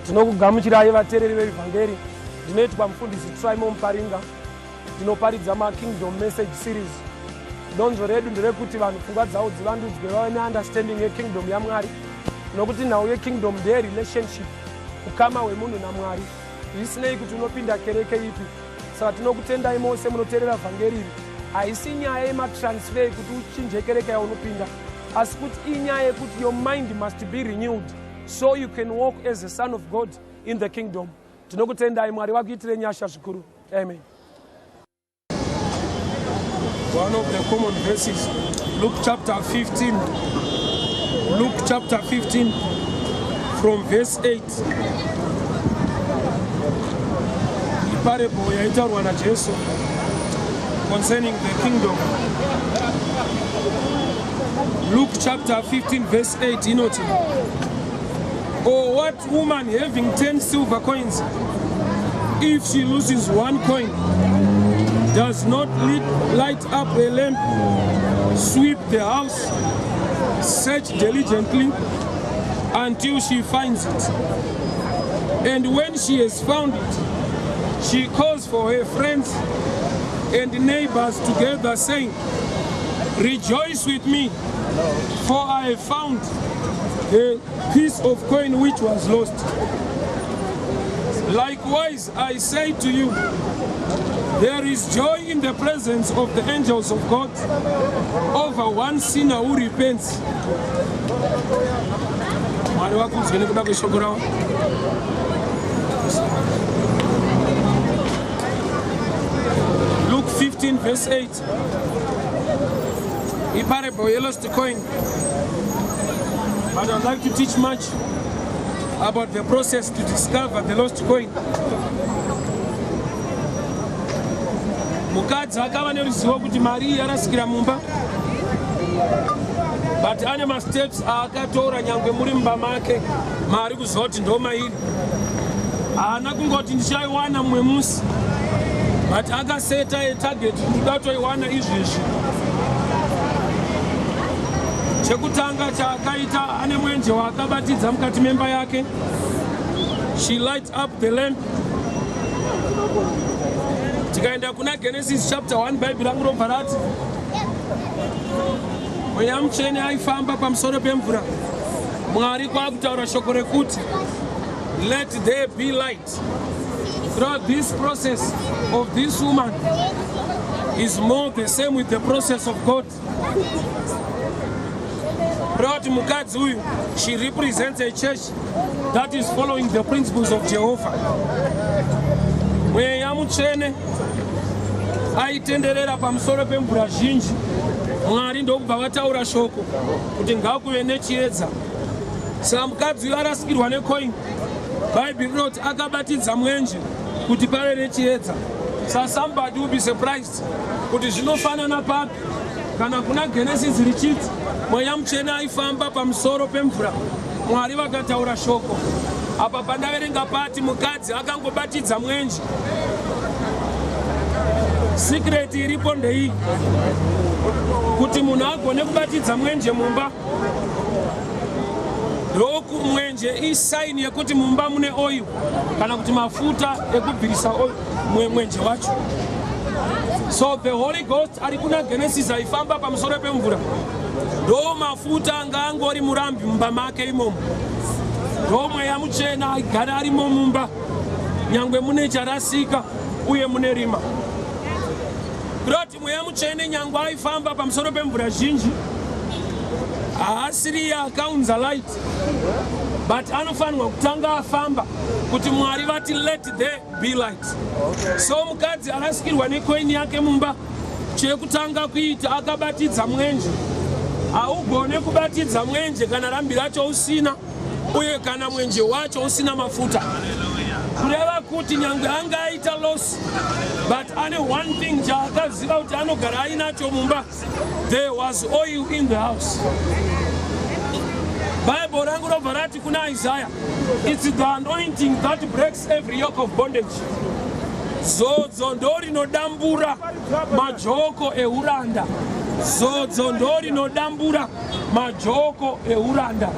Tinokugamuchirai vateereri vevhangeri. Ndinoitwa mufundisi Trimon Paringa. Ndinoparidza Kingdom Message Series. Donzo redu nderekuti vanhu pfungwa dzavo dzivandudzwe vave neunderstanding yekingdom yaMwari. Nokuti nhau yekingdom nderelationship, ukama hwemunhu naMwari. Zvisinei kuti unopinda kereke ipi. Saka tinokutendai mose munoteerera vhangeri iri. Haisi nyaya yematransfer kuti uchinje kereke yaunopinda, asi kuti inyaya yekuti your mind must be renewed so you can walk as a son of God in the kingdom. Tinokutendai, Mwari vakuitire nyasha zvikuru. Amen. One of the common verses, Luke chapter 15. Luke chapter 15 from verse 8. Parable yaitaurwa naJesu concerning the kingdom. Luke chapter 15 verse 8 inoti, or what woman having 10 silver coins, if she loses one coin, does not light up a lamp, sweep the house, search diligently until she finds it, and when she has found it, she calls for her friends and neighbors together, saying, rejoice with me, for I have found a piece of coin which was lost. Likewise, I say to you, there is joy in the presence of the angels of God over one sinner who repents. Luke 15 verse 8. A parable, he lost the coin. But I'd like to teach much about the process to discover the lost coin. Mukadzi akava neruzivo kuti mari yarasikira mumba, but ane masteps aakatora nyangwe muri mumba make mari kuzoti ndo mairi. Haana kungoti ndichaiwana mumwe musi, but akaseta a target ndida kutoiwana izvezvi. Chekutanga chaakaita, ane mwenje waakabatidza mukati memba yake. She lights up the lamp. Tikaenda kuna Genesis chapter 1, Bible rangu robva rati mweya mutsvene aifamba pamusoro pemvura, Mwari kwakutaura shoko rekuti let there be light. Throughout this process of this woman is more the same with the process of God. Throughout mukadzi uyu, she represents a church that is following the principles of Jehovah. Mweya mutsvene aitenderera pamusoro pemvura zhinji, Mwari ndokubva vataura shoko kuti ngakuve nechiedza. Saka mukadzi uyu arasikirwa necoin, Bible rinoti akabatidza mwenje kuti pave nechiedza. Saka somebody will be surprised kuti zvinofanana papi kana kuna Genesis richiti mweya mutsvene aifamba pamusoro pemvura, Mwari vakataura shoko. Apa pandaverenga pati mukadzi akangobatidza mwenje. Secret iripo ndei kuti munhu agone kubatidza mwenje mumba. Roku mwenje isaini yekuti mumba mune oil kana kuti mafuta ekubvirisa mwenje wacho. So the Holy Ghost ari kuna Genesis aifamba pamusoro pemvura. Ndo mafuta anga angori murambi mumba make imomo. Ndo mweya mutsvene agara arimo mumba, nyangwe mune charasika uye mune rima. Kuroti mweya mutsvene nyangwe aifamba pamusoro pemvura zhinji, haasiri akaunza light, but anofanirwa kutanga afamba kuti Mwari vati let there be light. So mukadzi arasikirwa necoin yake mumba, chekutanga kuita akabatidza mwenje. Haugone kubatidza mwenje kana rambi racho usina, uye kana mwenje wacho usina mafuta. Kureva kuti nyangwe anga aita loss, but ane one thing chaakaziva kuti anogara ainacho mumba, there was oil in the house. Bible rangu robva rati kuna Isaiah, it's the anointing that breaks every yoke of bondage. Zodzo ndo rinodambura majoko euranda. Zodzo ndo rinodambura majoko euranda.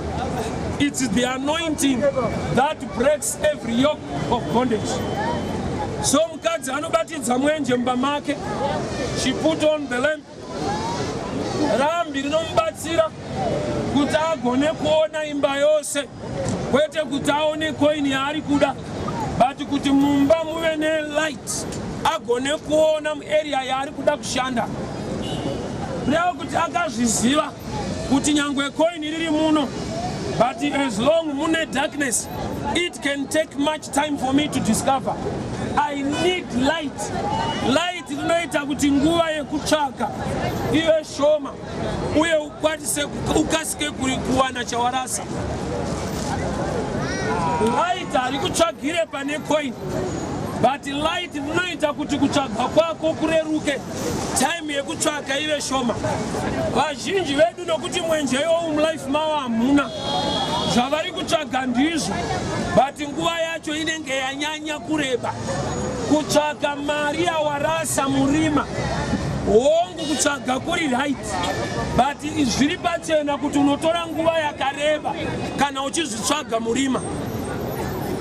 It's the anointing that breaks every yoke of bondage. So mukadzi anobatidza mwenje mumba make, she put on the lamp. Rambi rinomubatsira kuti agone kuona imba yose, kwete kuti aone koini yaari kuda, but kuti mumba muve nelight, agone kuona muarea yaari kuda kushanda. Reva kuti akazviziva kuti nyangwe koini riri muno, but as long mune darkness, it can take much time for me to discover. I need light. Light rinoita kuti nguva yekutsvaka ive shoma uye ukasike kuwana chawarasa. Light hari kutsvagire pane coin, but light rinoita kuti kutsvaga kwako kureruke, time yekutsvaka ive shoma. Vazhinji vedu nokuti mwenjeyo mulife mavo hamuna, zvavari kutsvaga ndizvo, but nguva yacho inenge yanyanya kureba. Kutsvaga mari yawarasa murima, hongu kutsvaga kuri right, but zviri pachena kuti unotora nguva yakareba kana uchizvitsvaga murima.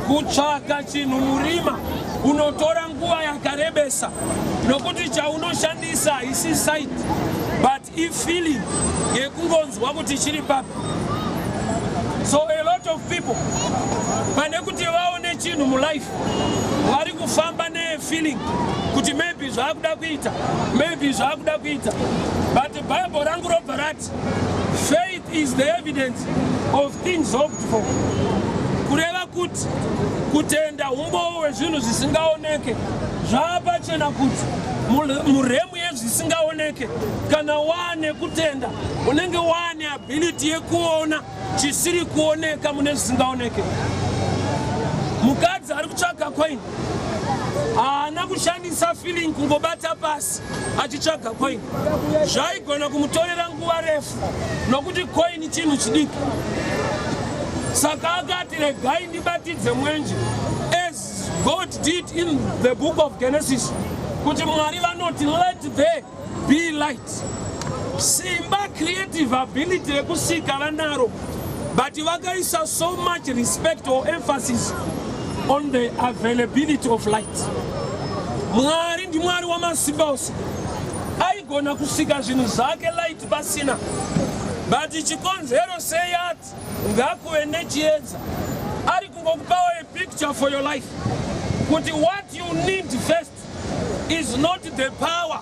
Kutsvaga chinhu murima unotora nguva yakarebesa, nokuti chaunoshandisa haisi sight, but ifeeling yekungonzwa kuti chiri papi. So a lot of people, pane kuti vaone chinhu mulife, vari kufamba ne-feeling kuti maybe zvaakuda kuita, maybe zvaakuda kuita. But the Bible rangu robva rati, faith is the evidence of things hoped for. Kureva kuti kutenda umbowo hwezvinhu zvisingaoneke. Zvapachena kuti muremu yezvisingaoneke, kana wane kutenda, unenge wane ability yekuona chisiri kuoneka mune zvisingaoneke. Mukadzi ari kutsvaga coin, haana kushandisa feeling kungobata pasi achitsvaga coin. Zvaigona kumutorera nguva refu, nokuti coin chinhu chidiki. Saka akati regai ndibatidze mwenje, as God did in the book of Genesis, kuti Mwari vanoti let there be light. Simba creative ability yekusika vanaro, but vakaisa so much respect or emphasis on the availability of light. Mwari ndi Mwari wamasimba ose, aigona kusika zvinhu zvake light pasina, but chikonzero seyati ngakuve nechiedza. Ari kungokupawo a picture for your life, kuti what you need first is not the power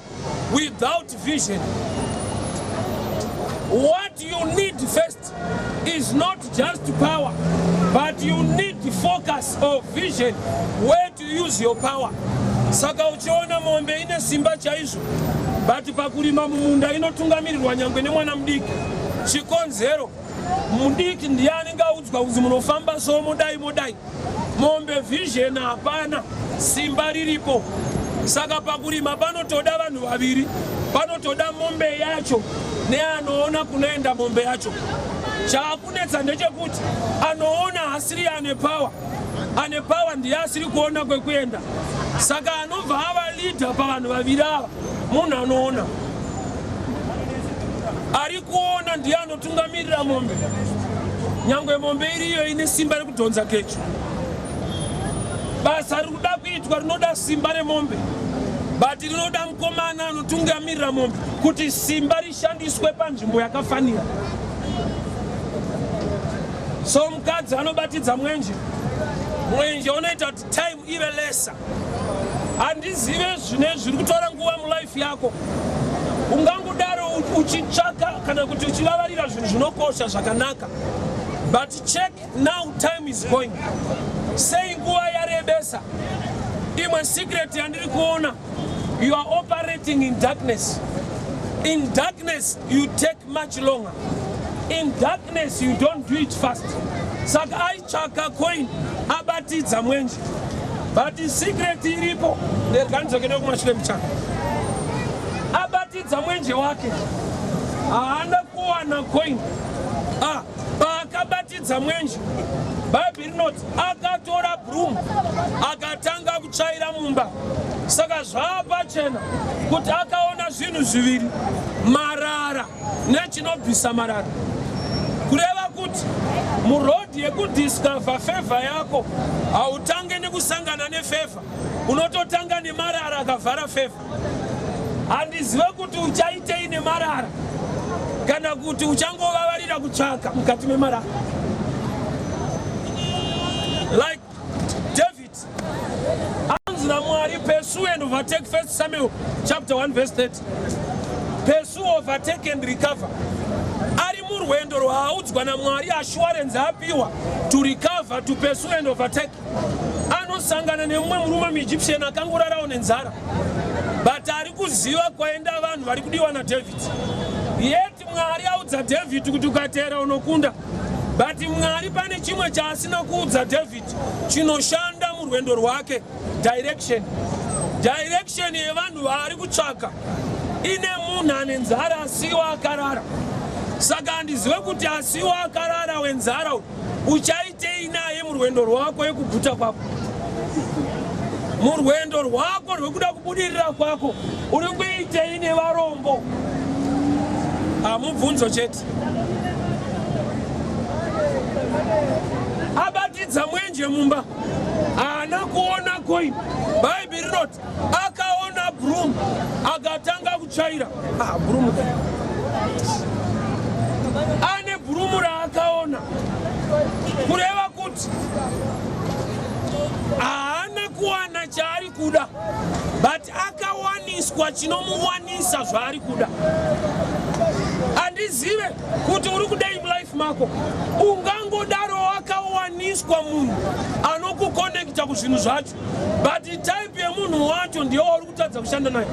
without vision. What you need first is not just power, but you need focus or vision where to use your power. Saka uchiona mombe ine simba chaizvo, but pakurima mumunda inotungamirirwa nyangwe nemwana mudiki. Chikonzero, mudiki ndiye anenge audzwa kuti munofamba so modai modai. Mombe vision hapana, simba riripo. Saka pakurima panotoda vanhu vaviri, panotoda mombe yacho neanoona kunoenda mombe yacho. Chaakunetsa ndechekuti anoona hasiri ane power ndiye asiri kuona kwekuenda. Saka anobva ava leader pavanhu vaviri ava munhu anoona. Ari kuona ndiye anotungamirira mombe, nyangwe mombe iriyo ine simba rekudhonza kecho. Basa riri kuda kuitwa rinoda simba remombe, but rinoda mukomana anotungamirira mombe kuti simba rishandiswe panzvimbo yakafanira. So mukadzi anobatidza mwenje, mwenje unoita kuti time ive lesa. Handizive zvine zviri kutora nguva mulife yako. Ungangodaro uchitsvaka kana kuti uchivavarira zvinhu zvinokosha zvakanaka, but check now time is going. Sei nguva yarebesa. Imwe secret yandiri kuona, you are operating in darkness. In darkness you take much longer. In darkness you don't do it fast. Saka aichaka coin abatidza mwenje, but the secret iripo nderikanidzokera kumashure mchana. Abatidza mwenje wake, haana kuwana coin. Paakabatidza mwenje, Bhaibheri rinoti akatora broom akatanga kutsvaira mumba. Saka zvapachena kuti akaona zvinhu zviviri, marara nechinobvisa marara. Kureva kuti muroad yekudiscover favor yako hautange nekusangana nefavor, unototanga nemarara akavhara favor. Handizive kuti uchaitei nemarara kana kuti uchangovavarira kutsvaka mukati memarara. Like David, anzi naMwari, pursue and overtake. 1 Samuel chapter 1 verse 30. Pursue, overtake and recover. Ari murwendo rwaaudzwa naMwari, assurance apiwa to recover, to pursue and overtake. Anosangana nemumwe murume muEgyptian akangorarawo nenzara, but ari kuziva kwaenda vanhu vari kudiwa naDavid. Yet Mwari audza David kuti ukatera unokunda, but Mwari pane chimwe chaasina kuudza David chinoshanda murwendo rwake: direction. Direction yevanhu vari kutsvaka ine munhu ane nzara asiwa akarara. Saka handizive kuti asiwa akarara wenzara uchaitei naye murwendo rwako yekuguta kwako, murwendo rwako rwekuda kubudirira kwako. Uri kuitei nevarombo? Mubvunzo chete. Abatidza mwenje mumba, haana kuona coin. Bhaibheri rinoti akaona broom akatanga kutsvaira. Broom ane broom raakaona, kureva kuti haana kuwana chaari kuda, but akawaniswa chinomuwanisa zvaari kuda. Handizive kuti uri kudai mulife mako ungangodaro wakawaniswa munhu anokukonekta kuzvinhu zvacho, but type yemunhu wacho ndiyo uri kutadza kushanda naye.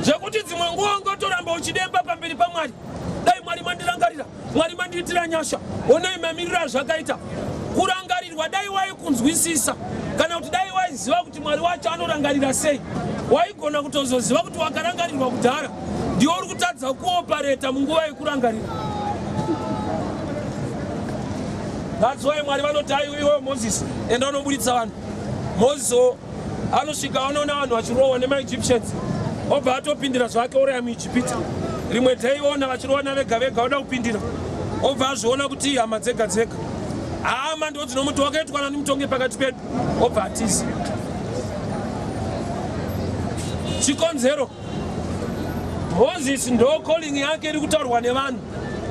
Zvekuti dzimwe nguva ungotoramba uchidemba pamberi paMwari, dai Mwari mandirangarira, Mwari mandiitira nyasha, onai mamiriro zvakaita. Kurangarirwa dai waikunzwisisa, kana kuti dai waiziva kuti Mwari wacho anorangarira sei, waigona kutozoziva kuti wakarangarirwa kudhara ndiyo uri kutadza kuopareta munguva yekurangarira. That's why Mwari vanoti iwe Moses enda unobuditsa vanhu. Moses anosvika anoona vanhu vachirohwa nemaEgyptians, obva atopindira zvake uraya muIjipita. Rimwe taiona vachirohwa navega vega, oda kupindira obva azviona kuti hama dzega dzega. Hama ndo dzinomuti wakaitwa nani mutongi pakati pedu, obva atizi. Chikonzero, Moses ndo calling yake iri kutaurwa nevanhu,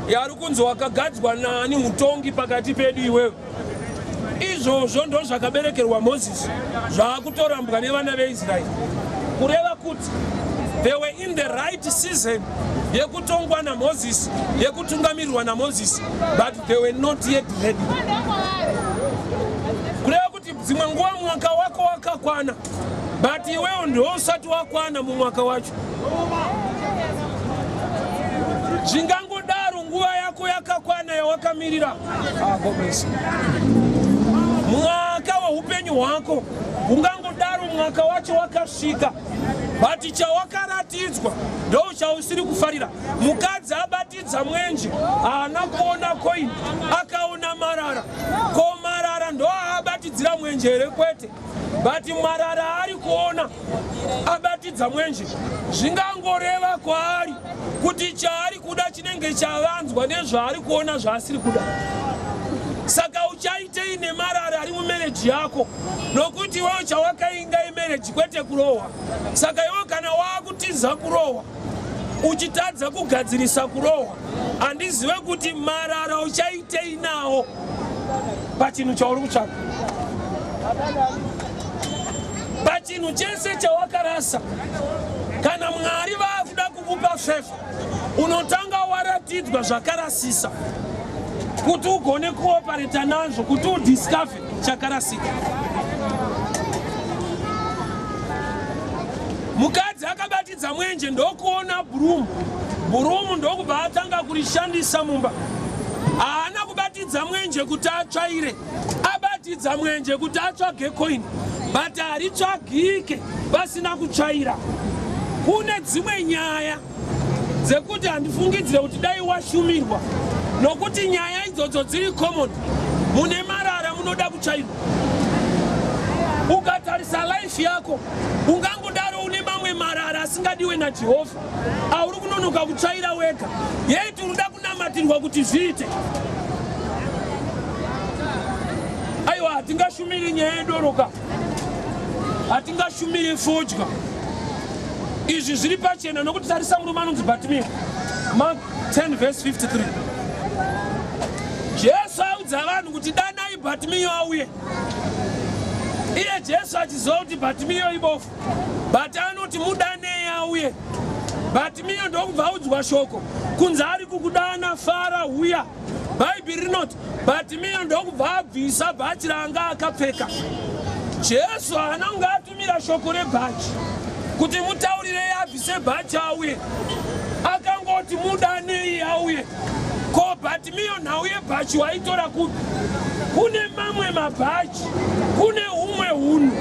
yari kunzi wakagadzwa nani mutongi pakati pedu iwewe. Izvozvo ndo zvakaberekerwa Moses, zvaakutorambwa nevana veIsraeri, kureva kuti they were in the right season yekutongwa naMoses, yekutungamirirwa naMoses, but they were not yet ready. Kureva kuti dzimwe nguva mwaka wako wakakwana, but iwewe ndo usati wakwana mumwaka wacho. Zvingangodaro nguva yako yakakwana yawakamirira, mwaka weupenyu hwako ungangodaro mwaka wacho wakasvika, but chawakaratidzwa ndo chausiri kufarira. Mukadzi abatidza mwenje, haana kuona coin, akaona marara. Ko marara ndo aabatidzira mwenje here? Kwete, but marara ari kuona abatidza mwenje. Zvingangoreva kwaari kuti chaari kuda chinenge chavanzwa nezvaari kuona zvaasiri kuda. Saka uchaitei nemarara ari mumereji yako, nokuti iwewe chawakainga imereji kwete kurohwa. Saka iwe kana waakutiza kurohwa, uchitadza kugadzirisa kurohwa, handizive kuti marara uchaitei nawo pachinhu chauri kutsvaka, pachinhu chese chawakarasa. Kana Mwari vaakuda kukupa favor, unotanga waratidzwa zvakarasisa kuti ugone kuopareta nazvo, kuti udiscover chakarasika. Mukadzi akabatidza mwenje ndokuona broom, broom ndokubva atanga kurishandisa mumba. Haana kubatidza mwenje kuti atsvaire, abatidza mwenje kuti atsvage coin, but haritsvagike pasina kutsvaira. Kune dzimwe nyaya dzekuti handifungidzire kuti dai washumirwa, nokuti nyaya idzodzo dziri common. Mune marara munoda kutsvairwa. Ukatarisa life yako ungangodaro une mamwe marara asingadiwe naJehovha, auri kunonoka kutsvaira wega, yeti unoda kunamatirwa kuti zviite. aiwa hatingashumiri nyaya yedoroka, hatingashumiri fodya. Izvi zviri pachena nokuti tarisa murume anonzi Bhatimeo, Mark 10 verse 53. Jesu audza vanhu kuti danai Bhatimeo auye. Iye Jesu achiziva kuti Bhatimeo ibofu, but anoti mudanei auye. Bhatimeo ndokubva audzwa shoko kunzi ari kukudana, fara uya. Bhaibheri rinoti Bhatimeo ndokubva abvisa bhachi ranga akapfeka. Jesu haana kunge atumira shoko rebhachi kuti mutaurirei abvise bhachi auye, akangoti mudanei auye. Ko Bhatimeo nhau yebhachi waitora kupi? Kune mamwe mabhachi, kune humwe hunhu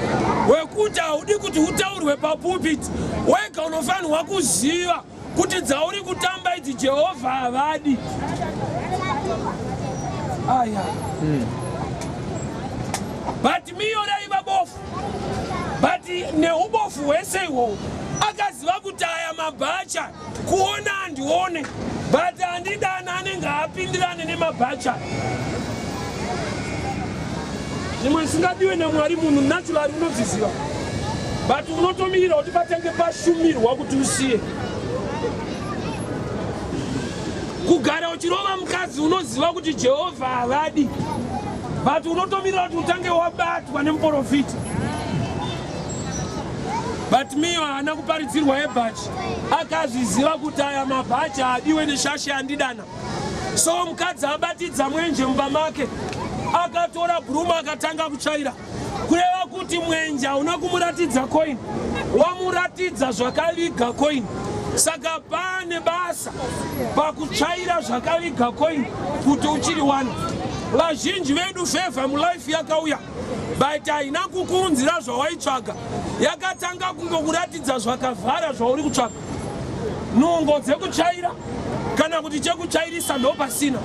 hwekuti haudi kuti hutaurwe papulpiti, wega unofanirwa kuziva kuti dzauri kutamba idzi Jehovha havadi. Aya. Bhatimeo raiva bofu, but neubofu hwese ihwohwo akaziva kuti aya mabhacha kuona handione, but handidana anenge apindirane nemabhacha. Zvimwe zvisingadiwe naMwari munhu naturally unozviziva, but unotomirira kuti patenge pashumirwa kuti usiye. Kugara uchirova mukadzi unoziva kuti Jehovha havadi, but unotomirira kuti utange wabatwa nemuprofita. Bhatimeo haana kuparidzirwa yebhachi, akazviziva kuti aya mabhachi haadiwe neshashe handidana. So mukadzi abatidza mwenje mumba make, akatora bhuruma akatanga kutsvaira, kureva kuti mwenje hauna kumuratidza koini, wamuratidza zvakaviga koini. Saka pane basa pakutsvaira zvakaviga koini kuti uchiri wana. Vazhinji vedu favor mulife yakauya, but haina kukuunzira zvawaitsvaga, yakatanga kungokuratidza zvakavhara zvauri kutsvaga. Nhungo dzekutsvaira kana kuti chekutsvairisa ndo pasina.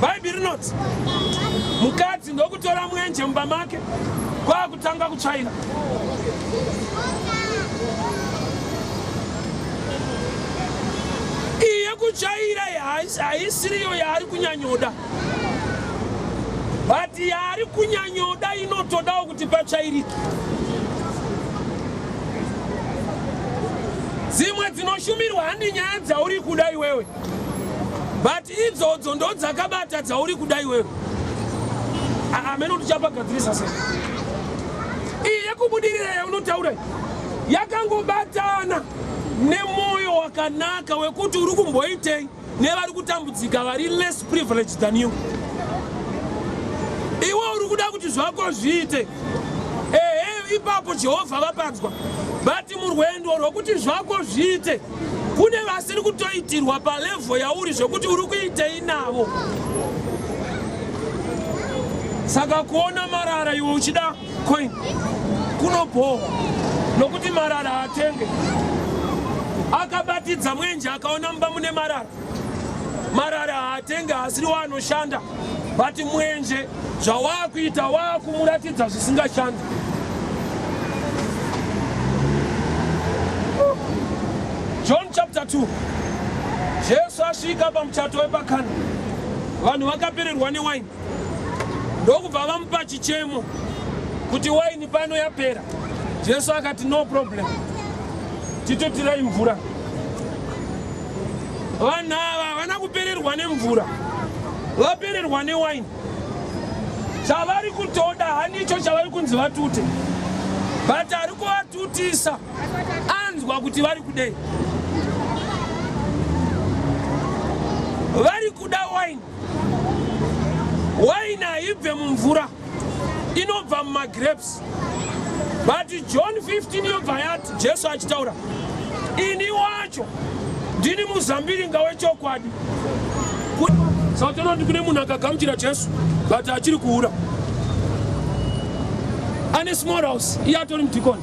Bhaibheri rinoti mukadzi ndokutora mwenje mumba make kwakutanga kutsvaira. Iye kutsvaira haisiriyo yaari kunyanyoda, but yaari kunyanyoda inotodawo kuti patsvairike. Dzimwe dzinoshumirwa handi nyaya dzauri kuda iwewe, but idzodzo ndo dzakabata dzauri kuda iwewe. Ameno tichapagadzirisa sei? Iye kubudirira yaunotaura yakangobatana nemoyo wakanaka wekuti uri kumboitei nevari kutambudzika vari less privileged than you. Iwe uri kuda kuti zvako zviite, ipapo Jehovha vapanzwa, but murwendo rwokuti zvako zviite kune vasiri kutoitirwa palevel yauri zvekuti uri kuitei navo. Saka kuona marara iwe uchida coin kunobohwa, nokuti marara hatenge. Akabatidza mwenje akaona mumba mune marara, marara haatenge asiri waanoshanda, but mwenje zvawaakuita waakumuratidza zvisingashandi. John chapter 2. Jesu asvika pamuchato wepakana, vanhu vakapererwa newaini, ndokubva vamupa chichemo kuti waini pano yapera. Jesu akati no problem, titotirai mvura. Vanhu ava havana kupererwa nemvura, vapererwa newaini. Chavari kutoda hanicho chavari kunzi vatute, but ari kuvatutisa anzwa kuti vari kudei. Vari kuda waini. Waini haibve mumvura, inobva mumagrapes. But John 15 yobva yati, Jesu achitaura, ini wacho ndini muzambiringa wechokwadi. Saka tinoti kune munhu akagamuchira Jesu but achiri kuura, ane small house, iye atori mudhikoni.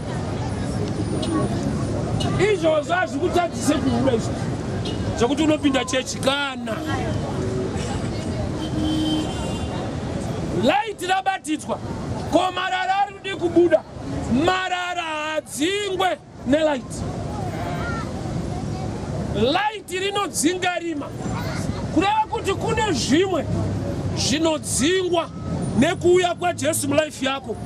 Izvozvo hazvi kutadzise kuura izvo zvokuti unopinda chechi kana light rabatidzwa. Ko marara ari kudi kubuda, marara hadzingwe nelight. Light rinodzinga rima, kureva kuti kune zvimwe zvinodzingwa nekuuya kwaJesu mulife yako,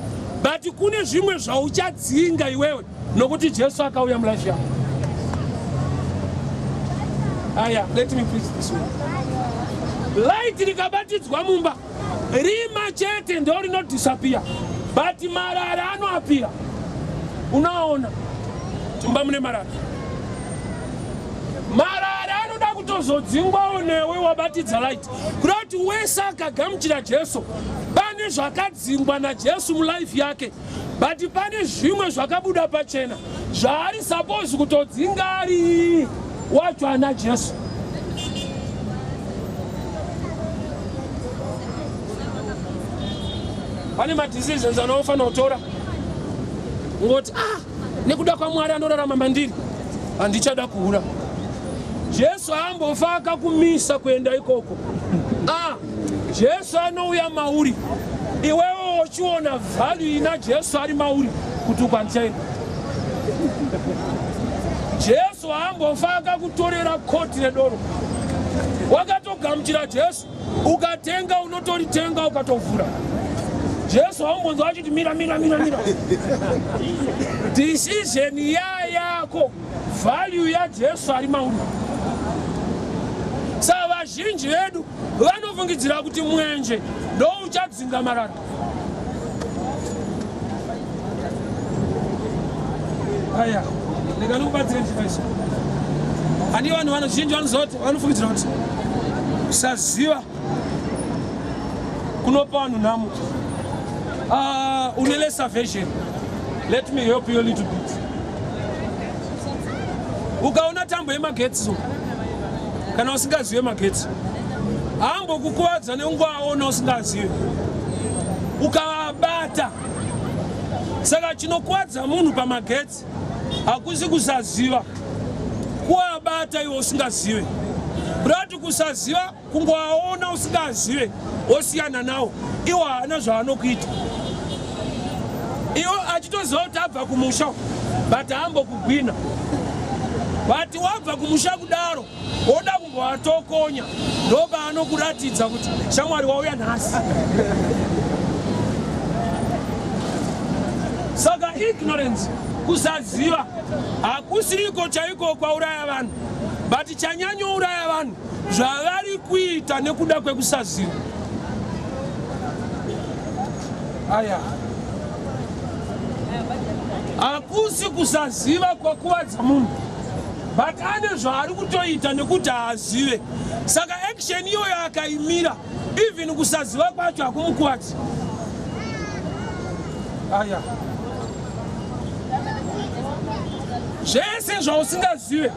but kune zvimwe zvauchadzinga iwewe nokuti Jesu akauya mulife yako. Aya, let me preach this one. Light likabatidzwa mumba rima chete ndo rinodisappear, but marara anoapira. Unaona tumba mune marara, marara anoda kutozodzingwawo newe wabatidza light, kuti wese akagamuchira Jesu pane zvakadzingwa naJesu mulife yake, but pane zvimwe zvakabuda pachena zvaari suppose kutodzinga ari wacho ana Jesu. Pane madecisions anofanira kutora ngoti nekuda kwaMwari anorarama mandiri handichada kuhura. Jesu ambofa akakumisa kuenda ikoko. Jesu anouya mauri, iwewe uchiona value ina Jesu ari mauri kuti ukwanchaina. Jesu ambofa akakutorera koti nedoro. Wakatogamuchira Jesu ukatenga unotoritenga ukatovhura. Jesu ambonzwa achiti mira. Decision yako, value ya Jesu ari mauri. Saka vazhinji vedu vanofungidzira kuti mwenje ndo uchadzinga marara. Aya, ndikanokubatsira chifaiso. Ani vanhu vanozhinji vanozoti vanofungidzira kuti kusaziva kunopa vanhu nhamo. Une lesser version. Let me help you a little bit. Ukaona tambo yemagetsi kana usingazive magetsi ambokukuwadza neungwaona usingazive ukavabata. Saka chinokuwadza munhu pamagetsi hakusi kusaziva, kuwabata iwe usingazive. Brati kusaziva kungoaona usingazive osiyana nawo, iwo haana zvaanokuita. Iwo achitoziva kuti abva kumusha but ambokugwina. But wabva kumusha kudaro woda kumbowatokonya, ndo paanokuratidza kuti shamwari wauya nhasi. Saka ignorance, kusaziva hakusiriko chaiko kwauraya vanhu, but chanyanyouraya vanhu zvavari kuita nekuda kwekusaziva. Aya, hakusi kusaziva kwakuwadza munhu, but ane zvaari kutoita nekuti haazive. Saka action iyoyo akaimira, even kusaziva kwacho hakumukuwadzi. Aya, zvese zvausingazive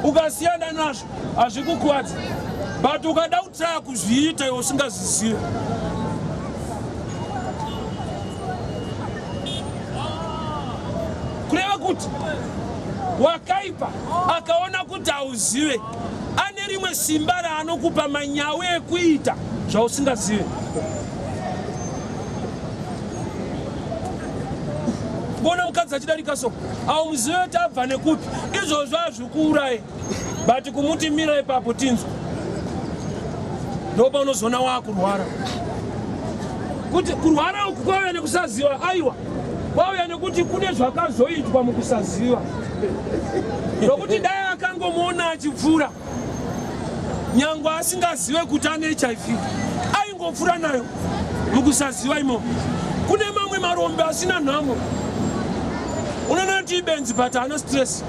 ukasiyana nazvo hazvikukuwadzi, but ukada kutaya kuzviita iwe usingazizive. Kureva kuti wakaipa akaona kuti hauzive, ane rimwe simba raanokupa manyawe ekuita zvausingazive. Bona mukadzi achidarika so, haumuzive kuti abva nekupi, izvozvo hazvikuuraye, but kumuti mira ipapo tinzwa. Ndopa unozoona waakurwara. Kuti kurwara uku kwauya nekusaziva, aiwa, kwauya nekuti kune zvakazoitwa mukusaziva. Ndokuti dai akangomuona achipfuura, nyangwe asingazive kuti ane HIV, aingopfuura nayo mukusaziva imomo. Kune mamwe marombe asina nhamo, unoona kuti ibenzi but haana stress.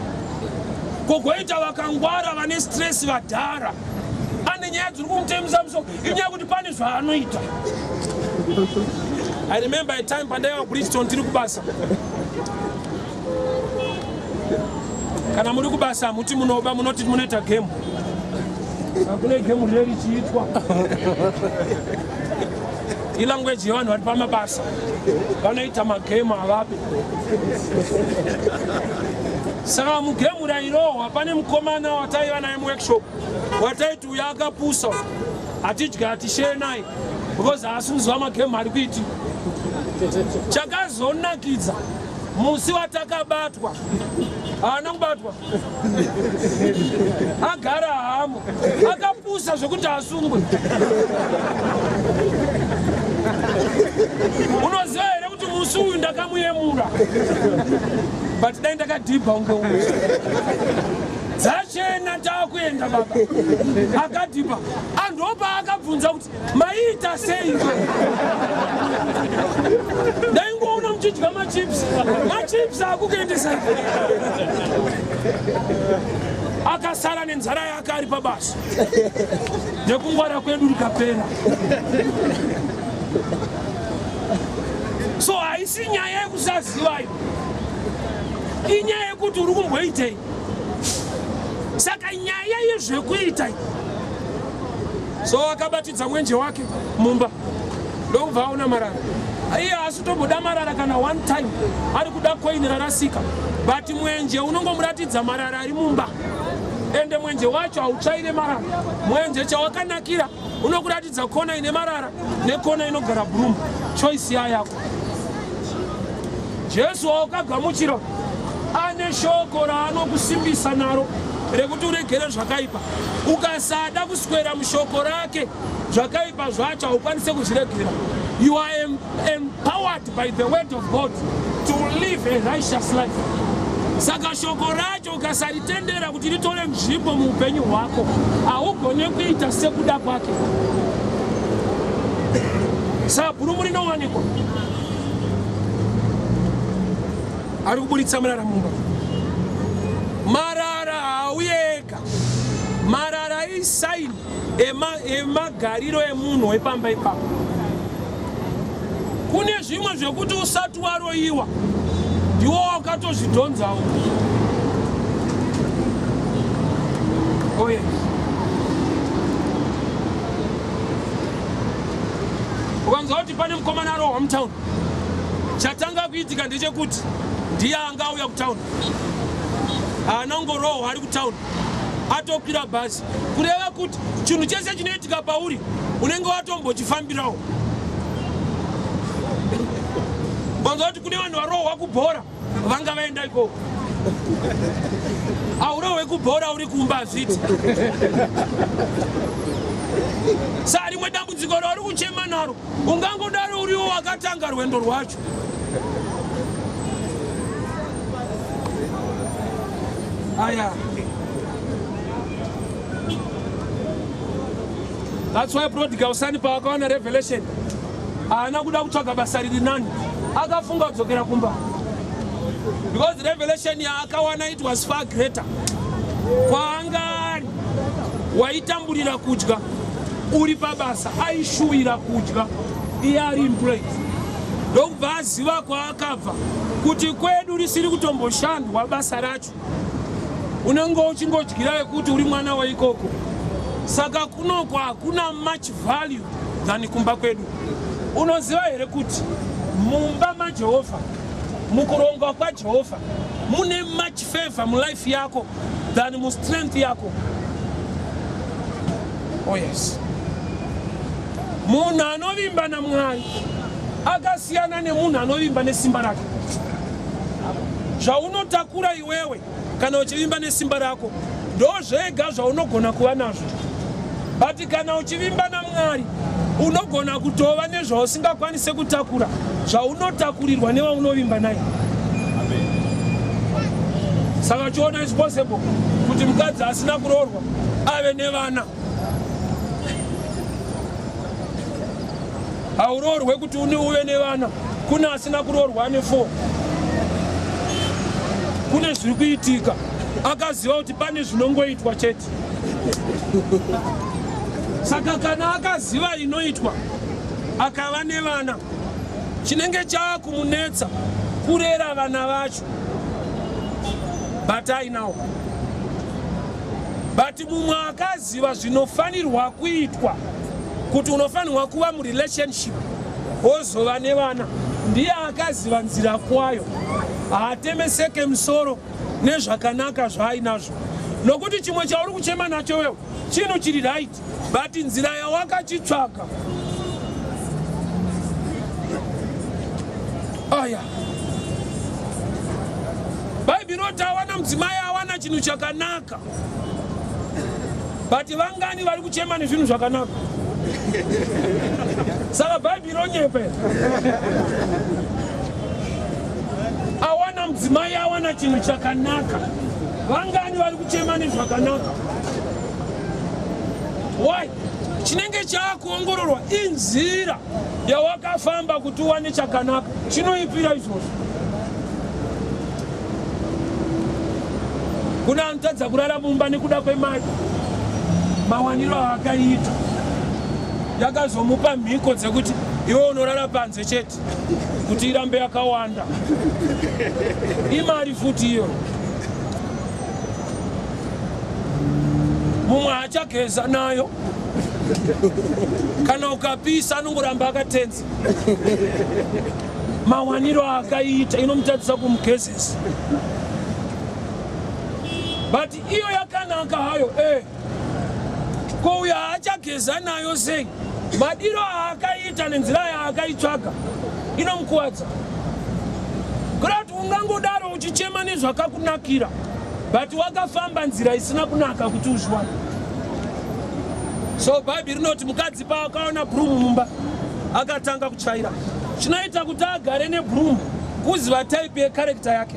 Kogoita vakangwara vane stress vadhara, ane nyaya dziri kumutemesa musoro, inyaya kuti pane zvaanoita. I remember a time pandaiva Bridgeton tiri kubasa. Kana muri kubasa muti munoba munoti munoita game. Hakune game reri chiitwa. Ilanguage yevanhu vari pamabasa vanoita magame avapi. Saka mugame rairohwa pane mukomana wataiva naye muworkshop, wataiti uya akapusa hatidya hatishare naye because haasi kuziva magame ari kuiti. Chakazonakidza musi watakabatwa, haana kubatwa, agara hamo, akapusa abusa zvokuti asungwe. Unoziva here kuti musi uyu ndakamuyemura, but dai ndakadhibha unge uyu. Dzachena takuenda baba. Akadhibha. Andopa akabvunza kuti maita sei? Ndaingoona muchidya machips. Machips akukuendesa. Akasara nenzara yake ari pabasa. Nekungwara kwedu rikapera. So haisi nyaya yekusaziva iyo. Inyaya yekuti uri kumboitei. Saka nyaya yezvekuita. So akabatidza mwenje wake mumba. Ndobva aona marara. Iye asitomboda marara kana one time. Ari kuda coin rarasika. But mwenje unongomuratidza marara ari mumba. Ende mwenje wacho hautsvaire marara. Mwenje chawakanakira unokuratidza kona ine marara nekona inogara broom. Choice yako. Jesu wakagamuchira ane shoko raanokusimbisa naro rekuti uregere zvakaipa. Ukasada kuswera mushoko rake zvakaipa zvacho haukwanise kuzviregera. You are empowered by the word of God to live a righteous life. Saka shoko racho ukasaritendera kuti ritore nzvimbo muupenyu hwako haugone kuita sekuda kwake. Saka bhurumu rinowanikwa ari kuburitsa marara mumba. Marara hauyeka. Marara isaini emagariro emunhu wepamba ipapo. Kune zvimwe zvekuti usati waroyiwa ndiwo wakatozvidhonzawo. Oye. Ukanzwa kuti pane mukomana arohwa mutaundi, chatanga kuitika ndechekuti ndiye anga auya kutaundi. Anongorohwa ari kutaundi. Atokwira bhazi. Kureva kuti chinhu chese chinoitika pauri unenge watombochifambirawo. Ukanzwa kuti kune vanhu varohwa kubhora vanga vaenda ikoko. Aurohwe kubhora uri kumba hazviti. Saka rimwe dambudziko rauri kuchema naro ungangodaro uriwo wakatanga rwendo rwacho. Aya. That's why prodigal son paakaona revelation haana kuda kutsvaga basa riri nani, akafunga kudzokera kumba. Because revelation yaakawana it was far greater. Kwaangari waitamburira kudya uri pabasa aishuwira kudya iye ari employed. Ndokubva aziva kwaakabva kuti kwedu risiri kutomboshandwa basa racho. Unenge uchingodyira yekuti uri mwana waikoko. Saka kunoko hakuna much value than kumba kwedu. Unoziva here kuti mumba maJehovha, mukuronga kwaJehovha, mune much favor mulife yako than mu strength yako. Oh yes. Munhu anovimba naMwari akasiyana nemunhu anovimba nesimba rake. Zvaunotakura iwewe kana uchivimba nesimba rako ndozvega zvaunogona kuva nazvo. But kana uchivimba naMwari unogona kutova nezvausingakwanise kutakura zvaunotakurirwa nevaunovimba naye. Saka chiona is possible kuti mukadzi asina kuroorwa ave nevana. Hauroorwe kuti uve nevana. Kuna asina kuroorwa ane 4. Kune zviri kuitika. Akaziva kuti pane zvinongoitwa chete. Saka kana akaziva inoitwa akava nevana, chinenge chaakumunetsa kurera vana vacho. But ainawo. But mumwe akaziva zvinofanirwa kuitwa kuti unofanirwa kuva murelationship wozova nevana, ndiye akaziva nzira kwayo. Haatemeseke musoro nezvakanaka zvaainazvo. Nokuti chimwe chauri kuchema nacho wewe chinhu chiri right, but nzira yawakachitsvaka. Aya. Bhaibheri roti awana mudzimai awana chinhu chakanaka. but vangani vari kuchema nezvinhu zvakanaka. Saka Bhaibheri ronyepe. Awana mudzimai awana chinhu chakanaka. Vangani vari kuchema nezvakanaka. Why? Chinenge chaakuongororwa inzira yawakafamba kuti uwane chakanaka. Chinoipira izvozvo. Kuna anotadza kurara mumba nekuda kwemari. Mawaniro akaita yakazomupa mhiko dzekuti iwe unorara panze chete kuti irambe yakawanda. Imari futi iyo. Mumwe achageza nayo. Kana ukapisa anongoramba akatenza. Mawaniro akaita inomutadzisa kumugezesa. But iyo yakanaka hayo ko uya achageza nayo sei? Madiro akaita nenzira yaakaitsvaga inomukuwadza. Kuti ungangodaro uchichema nezvakakunakira but wakafamba nzira isina kunaka kuti uzviwane. So Bhaibheri rinoti mukadzi paakaona bhurumu mumba akatanga kutsvaira. Chinoita kuti agare nebhurumu kuziva type yekarekta yake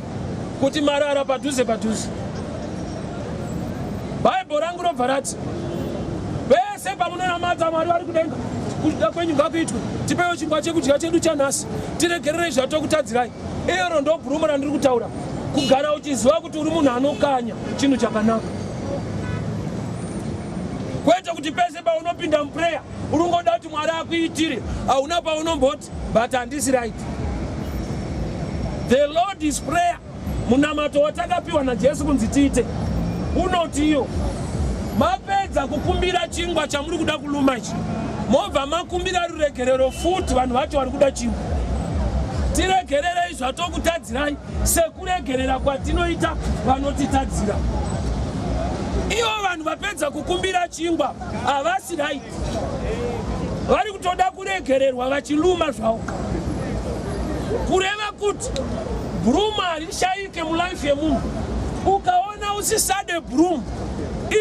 kuti marara padhuze padhuze. Bhaibheri rangu robva rati vese pamunonamata Mwari vari kudenga kuda kwenyu ngakuitwe, tipewo chingwa chekudya chedu chanhasi, tiregerere zvatokutadzirai. Iro ndo bhurumu randiri kutaura, kugara uchiziva kuti uri munhu anokanya chinhu chakanaka. Kwete kuti pese paunopinda mupreya uringoda kuti Mwari akuitire, hauna paunomboti but handisi right. The Lord is prayer. Munamato watakapiwa naJesu kunzi tiite unoti iyo mapedza kukumbira chingwa chamuri kuda kuluma ichi, mobva makumbira ruregerero futi vanhu vacho vari kuda chingwa. Tiregererei zvatokutadzirai sekuregerera kwatinoita vanotitadzira. Ivo vanhu vapedza kukumbira chingwa havasi right, vari kutoda kuregererwa vachiluma zvavo. Kureva kuti bhurumu harishayike mulife yemunhu. Ukaona usisade bhurumu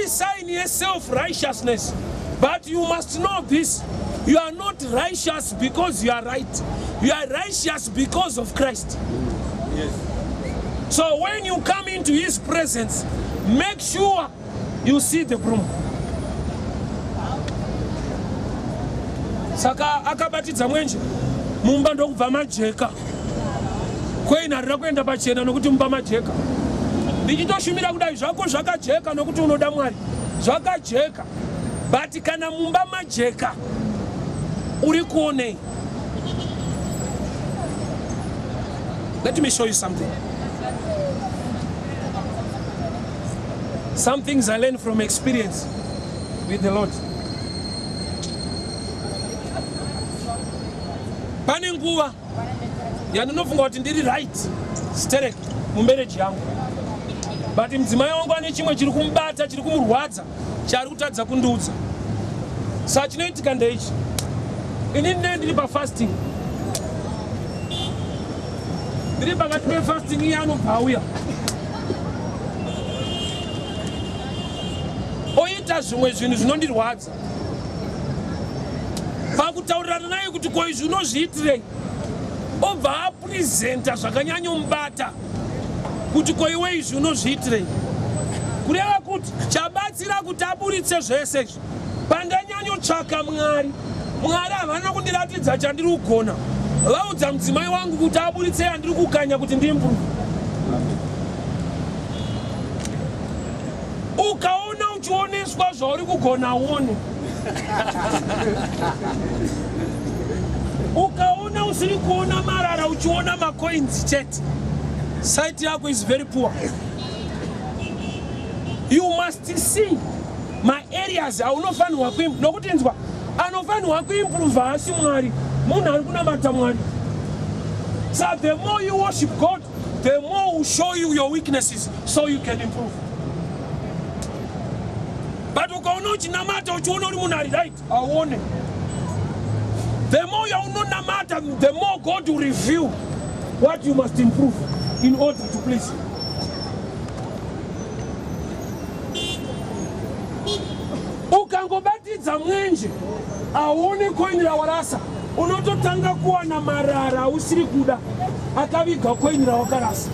isign yeself-righteousness. But you must know this. You are not righteous because you are right. You are righteous because of Christ. Yes. So when you come into his presence, make sure you see the broom. Saka akabatidza mwenje mumba ndokubva majeka. Kweinharira kuenda pachena nokuti mumba majeka. Ndichitoshumira kudai zvako zvakajeka nokuti unoda Mwari. Zvakajeka. But kana mumba majeka uri kuonei. Let me show you something. Some things I learned from experience with the Lord. Pane nguva yandinofunga kuti ndiri right sterek mumbereji yangu. But mudzimai wangu ane chimwe chiri kumubata, chiri kumurwadza, chari kutadza kundiudza. Saka chinoitika ndeichi. Inini ndiri pafasting. Ndiri pakati pefasting iya anobva auya. Oita zvimwe zvinhu zvinondirwadza. Pakutaurirana naye kuti ko izvi unozviitirei, obva apresenta zvakanyanyomubata kuti ko iwe izvi unozviitirei. Kureva kuti chabatsira kuti aburitse zvese izvi pandanyanyotsvaka Mwari. Mwari havana kundiratidza chandiri kugona. Vaudza mudzimai wangu kuti aburitse yandiri kukanya kuti ndimprove. Ukaona uchioneswa zvauri kugona uone. Ukaona usiri kuona marara uchiona macoins chete, sight yako is very poor. You must see my areas aunofanirwa kuimprove. Nokuti nzwa anofanirwa kuimprove asi Mwari, munhu ari kunamata Mwari. So the more you worship God, the more will show you your weaknesses so you can improve. But ukaona uchinamata uchiona uri munhu ari right, auone. The more you unonamata, the more God will reveal what you must improve in order to please Him. ukaedza mwenje aone coin rawarasa unototanga kuwana marara usiri kuda akaviga coin rawakarasa.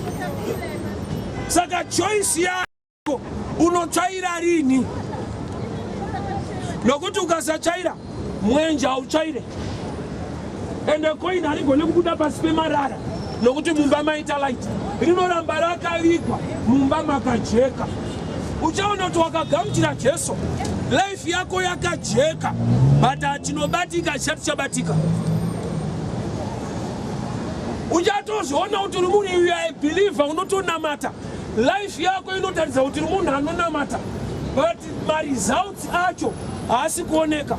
Saka choice yako unotsvaira rini, nokuti ukasatsvaira mwenje hautsvaire ende coin harigoni kubuda pasi pemarara nokuti mumba maita light rinoramba rakavigwa mumba makajeka. Uchaona kuti wakagamuchira Jesu life yako yakajeka, but hatinobatika chati chabatika. Uchatozviona kuti uri munhu you are a believer unotonamata, life yako inotaridza kuti uri munhu anonamata, but maresults acho haasi kuoneka.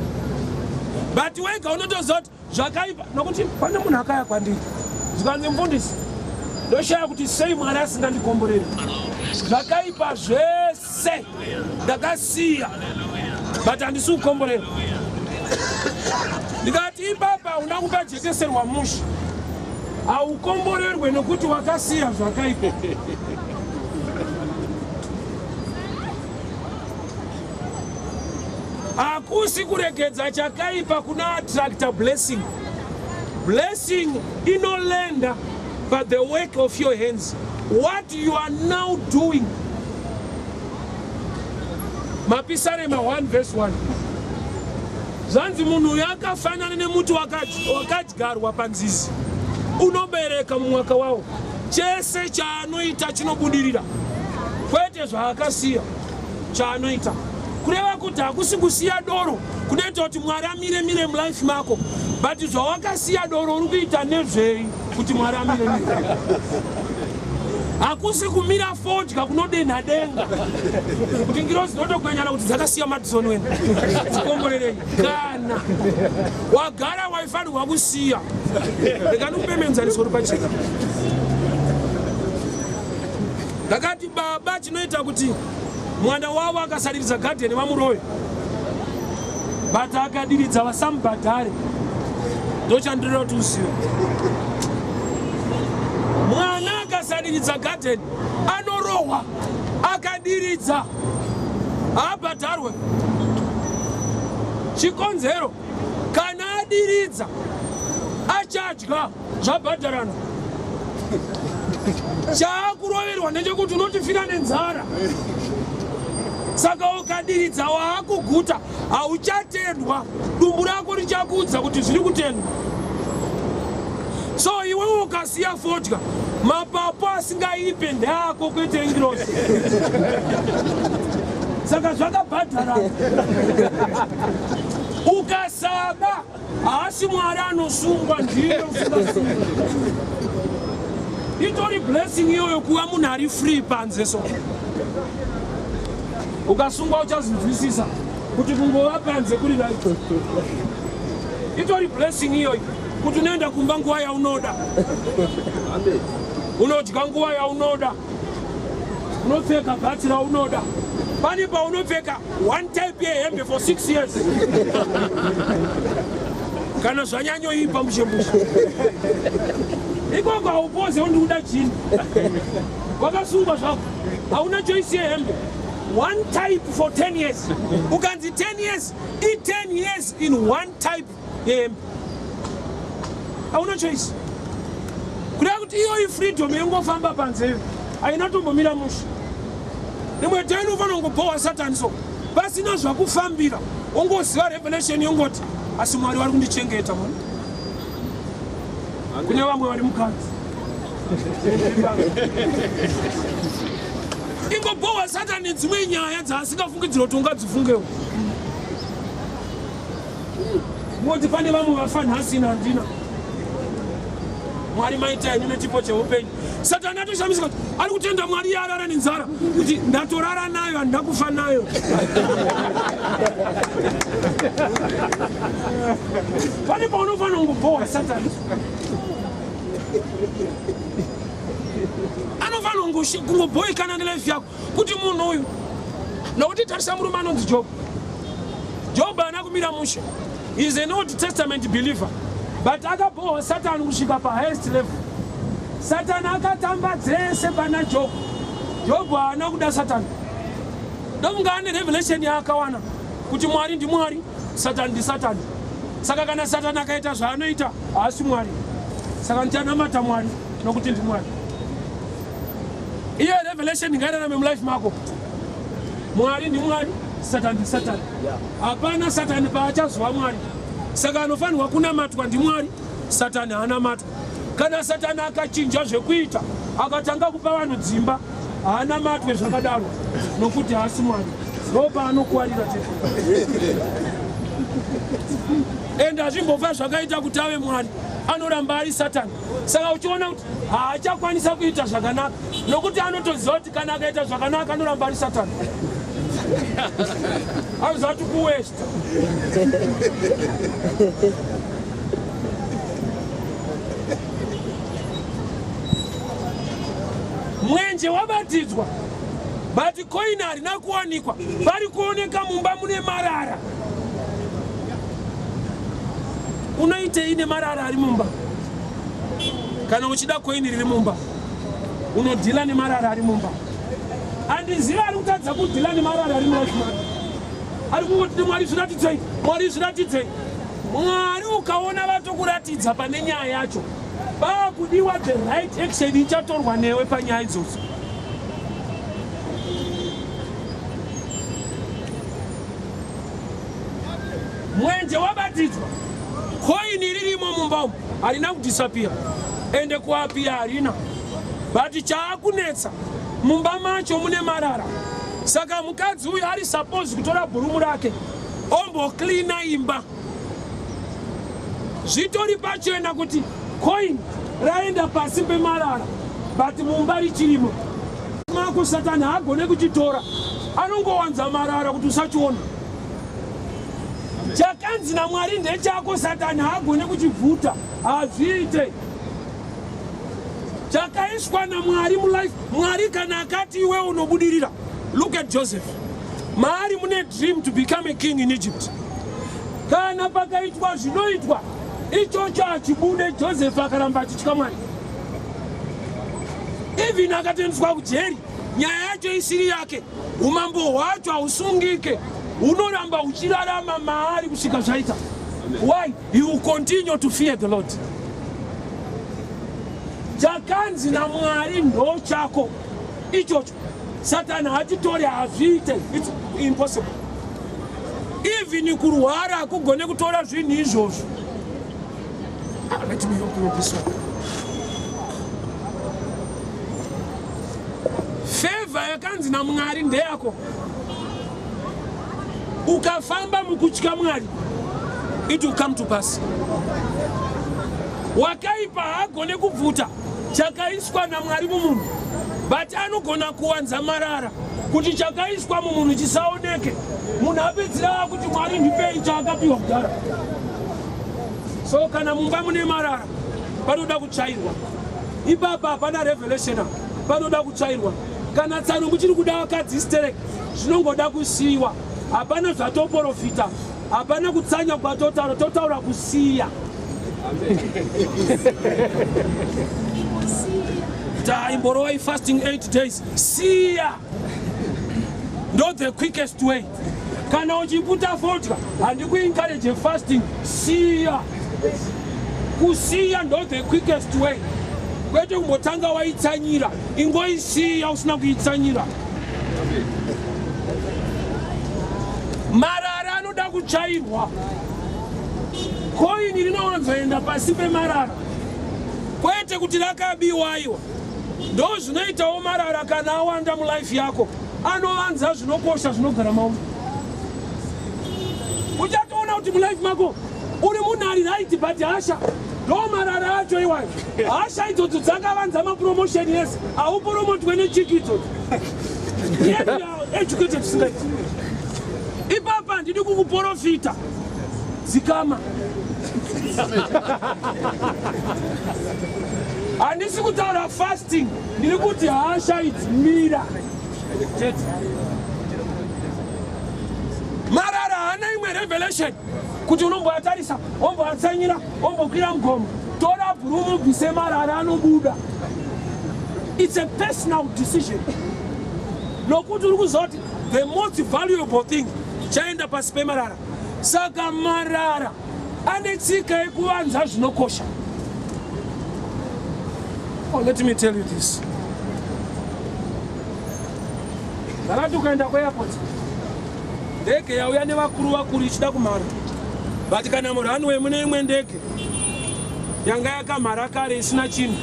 But wega unotoziva kuti zvakaipa, nokuti pane munhu akaya kwandiri zvikanzi mufundisi ndoshaya kuti sei Mwari asingandikomboreri. Zvakaipa zvese ndakasiya but handisi kukomborera. Ndikati ibaba una kupa jekeserwa mushi haukomborerwe nokuti wakasiya zvakaipa. Hakusi kuregedza chakaipa kuna attracta blessing. Blessing inolenda but the work of your hands, what you are now doing. Mapisarema 1:1 zvanzi munhu yakafanana nemuti wakadyarwa panzizi unobereka mumwaka wawo, chese chaanoita chinobudirira, kwete zvaakasiya chaanoita. Kureva kuti hakusi kusiya doro kunoita kuti Mwari amire mulife mako, but zvawakasiya doro uri kuita nezvei kuti Mwari amire. Hakusi kumira fodya kunodenha denga kuti ngiro zinotokwenyana kuti dzakasiya Madison wenu dzikomborerei. Kana wagara waifanirwa kusiya, rekanupemenzaniso rupachena. Ndakati baba chinoita kuti mwana wavo akasadiridza gadheni vamuroyo, but akadiridza vasamubhadhare, ndochandirira kuti uzive. Mwana akasadiridza gadheni anorohwa, akadiridza haabhadharwe. Chikonzero kana adiridza achadya zvabhadharana. Chaakuroverwa ndechekuti unotifira nenzara. Saka ukadiridza waakuguta hauchatendwa, dumbu rako richakuudza kuti zviri kutendwa. So iwe ukasiya fodya, mapapu asingaipe ndeako kwete ngirosi. Saka zvakabhadharana. Ukasaba haasi Mwari anosungwa, ndiye usingasungwa. Itori blessing iyoyo kuva munhu ari free panze. So ukasungwa uchazvinzwisisa kuti kungova panze kuri right. Itori blessing iyoyo kuti unoenda kumba nguva yaunoda, unodya nguva yaunoda, unopfeka bhatsi raunoda. Pani paunopfeka one type yehembe for 6 years kana zvanyanyoipa mushembusha ikoko haupoze undiuda chini wakasungwa zvako, hauna choice yehembe one type for 10 years. Ukanzi 10 years, eat 10 years in one type yehembe, hauna choice. Kureva kuti iyo freedom yengofamba panze haina tombomira musha. Rimwe taini ufanira kungopowa Satani, so pasina zvakufambira ongoziva revelation yongoti asi Mwari vari kundichengeta. Mwari kune vamwe vari mukadzi ingopowa Satani dzimwe nyaya dzaasingafungidzira kuti ungadzifungewo. Moti pane vamwe vafanhasina handina Mwari maita yenyu nechipo cheupenyu. Satani atoshamisika kuti ari kutenda Mwari yarara nenzara kuti ndatorara nayo handina kufa nayo. Pane paunofanira kungopowa Satani. Anofanira kungoboyikana nelife yako kuti munhu uyu, nokuti tarisa murume anonzi Job. Job haana kumira musha. He is an Old Testament believer, but akapowa Satani kusvika pahighest level. Satani akatamba dzese pana Job. Job haana kuda Satani. Ndomunga ane revelation yaakawana kuti Mwari ndi Mwari, Satan ndi Satan. Saka kana Satan akaita zvaanoita haasi Mwari. Saka ndichanamata Mwari nokuti ndi Mwari. Iyo revelation ngairarame mulife mako. Mwari ndi Mwari, Satan ndi Satan. Hapana Satan paachazova Mwari. Saka anofanirwa kunamatwa ndi Mwari, Satan haanamatwa. Kana Satan akachinja zvekuita akatanga kupa vanhu dzimba haanamatwe zvakadaro nokuti haasi Mwari. Ropa anokuwarira chete. Enda zvimbobva zvakaita kuti ave Mwari anoramba ari Satan. Saka uchiona kuti haachakwanisa kuita zvakanaka nokuti anotoziva kuti kana akaita zvakanaka anoramba ari Satan. Hazvati kuwesta. Mwenje wabatidzwa but coin harina kuwanikwa. Pari kuoneka mumba mune marara. Unoitei ine marara ari mumba? Kana uchida coin riri mumba unodhila nemarara ari mumba. Handiziva ari kutadza kudhila nemarara ari mumba. Ari kungoti Mwari zviratidzei, Mwari zviratidzei. Mwari ukaona vatokuratidza pane nyaya yacho, vakudiwa the right action ichatorwa newe panyaya idzodzo. Mwenje wabatidzwa, coin ririmo mumba umu harina kudisappear, ende kuapia harina. But chaakunetsa mumba macho mune marara. Saka mukadzi uyu ari suppose kutora bhurumu rake ombocleana imba. Zvitori pachena kuti coin raenda pasi pemarara but mumba richirimo. Mako Satan haagone kuchitora, anongowanza marara kuti usachiona. Chakanzi naMwari ndechako, Satan haagone kuchivhuta, hazviite. Chakaiswa naMwari mulife. Mwari kana akati iwe unobudirira. Look at Joseph. Maari mune dream to become a king in Egypt. Kana pakaitwa zvinoitwa, ichocho achibude Joseph akaramba achitya Mwari. Even akatendeswa kujeri, nyaya yacho isiri yake, umambo hwacho hausungike, unoramba uchirarama maari kusvika zvaita. Why? He will continue to fear the Lord. Chakanzi naMwari ndo chako ichocho. Satan hachitori, hazviite. It's impossible. Even kurwara hakugone kutora zvinhu izvozvo. Let me open up this one. Favor yakanzi naMwari ndeyako. Ukafamba mukutya Mwari, it will come to pass. Wakaipa haagone kubvuta chakaiswa naMwari mumunhu, but anogona kuwanza marara kuti chakaiswa mumunhu chisaoneke. Munhu apedzira kuti Mwari ndipei chaakapiwa kudhara. So kana mumba mune marara panoda kutsvairwa. Ipapa hapana revelation, panoda kutsvairwa. Kana tsano muchiri kuda vakadzi histereki, zvinongoda kusiyiwa. Hapana zvatoprofita, hapana kutsanya kwatotaura, totaura kusiya. Imborowai fasting 8 days. Siya. Not the quickest way. Kana uchiputa vodka handikuencourage fasting. Siya. Kusiya not the quickest way. Kwete umbotanga waitsanyira, ingoisiya usina kuitsanyira. Marara anoda kutsvairwa. Coin rinowanzoenda pasi pemarara. Kwete kuti rakabiwaiwa. Ndo zvinoitawo marara kana awanda mulife yako. Anovanza zvinokosha zvinogara mauri. Uchatoona kuti mulife mako uri munhu ari right but hasha. Ndo marara acho iwayo. Hasha idzodzo dzakavanza mapromotion yese. Haupromotwe nechiki idzodzo. Educated singaiti. Ipapa ndidi kukuprofita. Zikama. Handisi kutaura fasting, ndiri kuti hasha it's mira. Marara hana imwe revelation kuti unomboatarisa, omboatsanyira, ombokwira mugomo, tora bhurumu bvise marara anobuda. It's a personal decision. Nokuti uri kuzoti the most valuable thing chaenda pasi pemarara. Saka marara ane tsika yekuvanza zvinokosha. Oh, let me tell you this. Ndakati ukaenda kuairport, ndege yauya nevakuru ichida kumhara. But kana muranwe mune imwe ndege yanga yakamhara kare isina chinhu,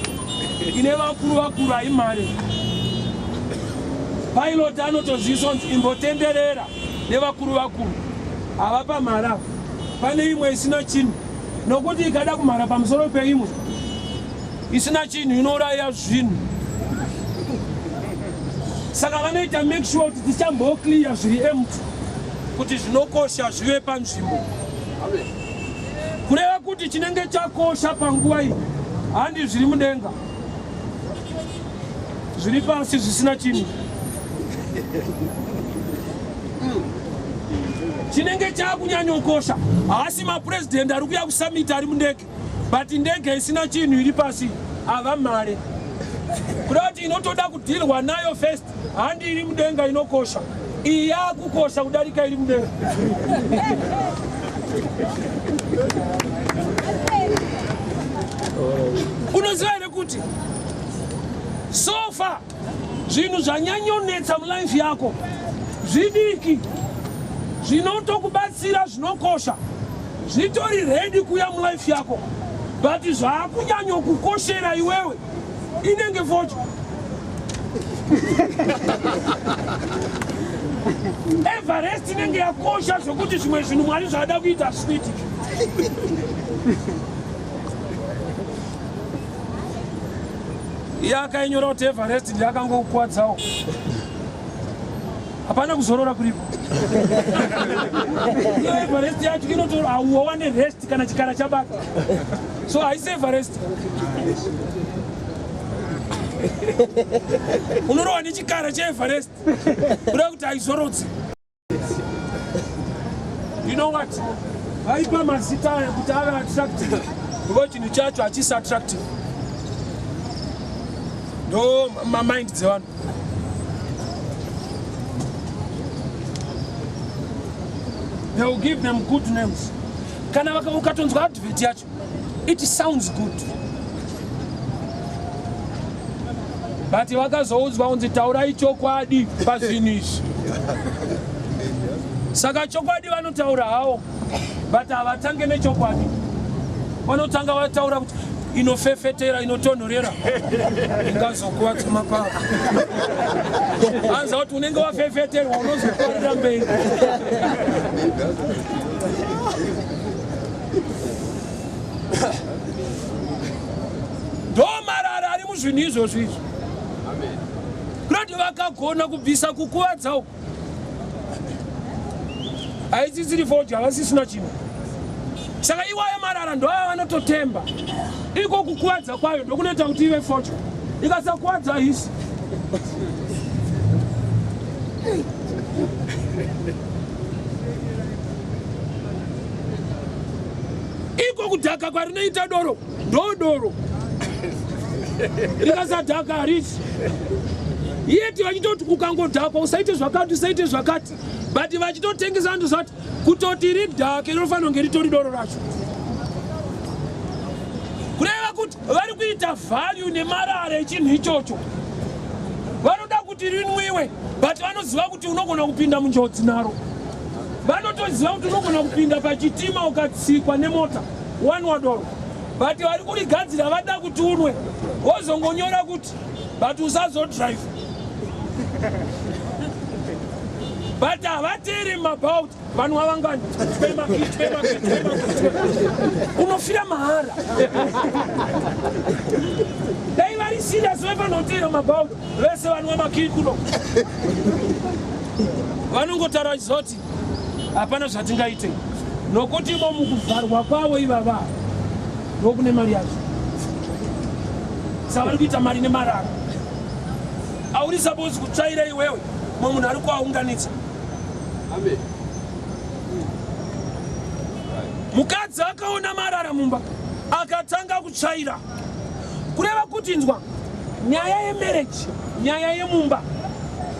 ine vakuru haimhare. Pilot anotoziviswa kuti imbotenderera nevakuru havapa mhara. Pane imwe isina chinhu, nokuti ikada kumhara pamusoro peimwe isina chinhu inouraya zvinhu. Saka vanoita make sure kuti tichamboclear zviri empty, kuti zvinokosha zvive panzvimbo. Kureva kuti chinenge chakosha panguva iyi handi zviri mudenga, zviri pasi zvisina chinhu. Chinenge chakunyanyokosha haasi mapresident ari kuya kusummit ari mundege, but ndege isina chinhu iri pasi hava mare. Kureva kuti inotoda kudhirwa nayo first, handi iri mudenga inokosha. Iyi yakukosha kudarika iri mudenga. Unoziva here kuti so far zvinhu zvanyanyonetsa mulife yako zvidiki zvinotokubatsira zvinokosha zvitori ready kuya mulife yako, but zvaakunyanyokukoshera iwewe inenge vocho. Everest inenge yakosha zvokuti zvimwe zvinhu Mwari zvaada kuita switi. Yakainyora kuti Everest ndiyakangokuwadzawo, hapana kuzorora kuripo. Everest yacho inotori hauwa nerest kana chikara chabata, so haisi Everest. Unorohwa nechikara cheEverest kuda kuti haizorodze. You know what? Vaipa mazita kuti ave attractive, kuva chinhu chacho hachisi attractive. Ndo mamind dzevanhu. They will give them good names. Kana ukatonzwa advert yacho, it sounds good. But vakazoudzwa kunzi taurai chokwadi pazvinhu izvi. Saka chokwadi vanotaura havo, but havatange nechokwadi. Vanotanga vataura kuti inofefetera, inotonhorera, ingazokuwadza mapapu. Anza kuti unenge wafefeterwa unozoparira mberi. Ndo marara ari muzvinhu izvozvo izvi. Kuti vakagona kubvisa kukuwadzawo. Haisi dziri fojo, havasisina chinhu. Saka iwaya marara ndo ava vanototemba. Iko kukuwadza kwayo ndokunoita kuti ive fojo. Ikasakuwadza haisi. Iko kudhaka kwarinoita doro ndodoro. Ikasadhaka harisi. Yeti vachitoti kukangodhakwa usaite zvakati usaite zvakati, but vachitotengesa vanhu zvati kutoti ridhake rinofanira kunge ritori doro racho. Kureva kuti vari kuita value nemarara echinhu ichocho. Vanoda kuti rinwiwe, but vanoziva kuti unogona kupinda munjodzi naro. Vanotoziva kuti unogona kupinda pachitima ukatsikwa nemota wanwa doro, but vari kurigadzira vada kuti unwe wozongonyora kuti but usazodrive. But havateri mabauti vanhu vavangani unofira mahara. Dai vari serious vavanotera mabauti vese vanhu vamakiri kuno vanongotaura zoti hapana zvatingaite, nokuti imo mukuvharwa kwavo ivava ndokune mari yacho. Saka vari kuita mari nemarara. Auri supposed kutsvaira iwewe munhu ari kuaunganidza. Amen. Mukadzi akaona marara mumba akatanga kutsvaira, kureva kuti nzwa nyaya yemarriage, nyaya yemumba,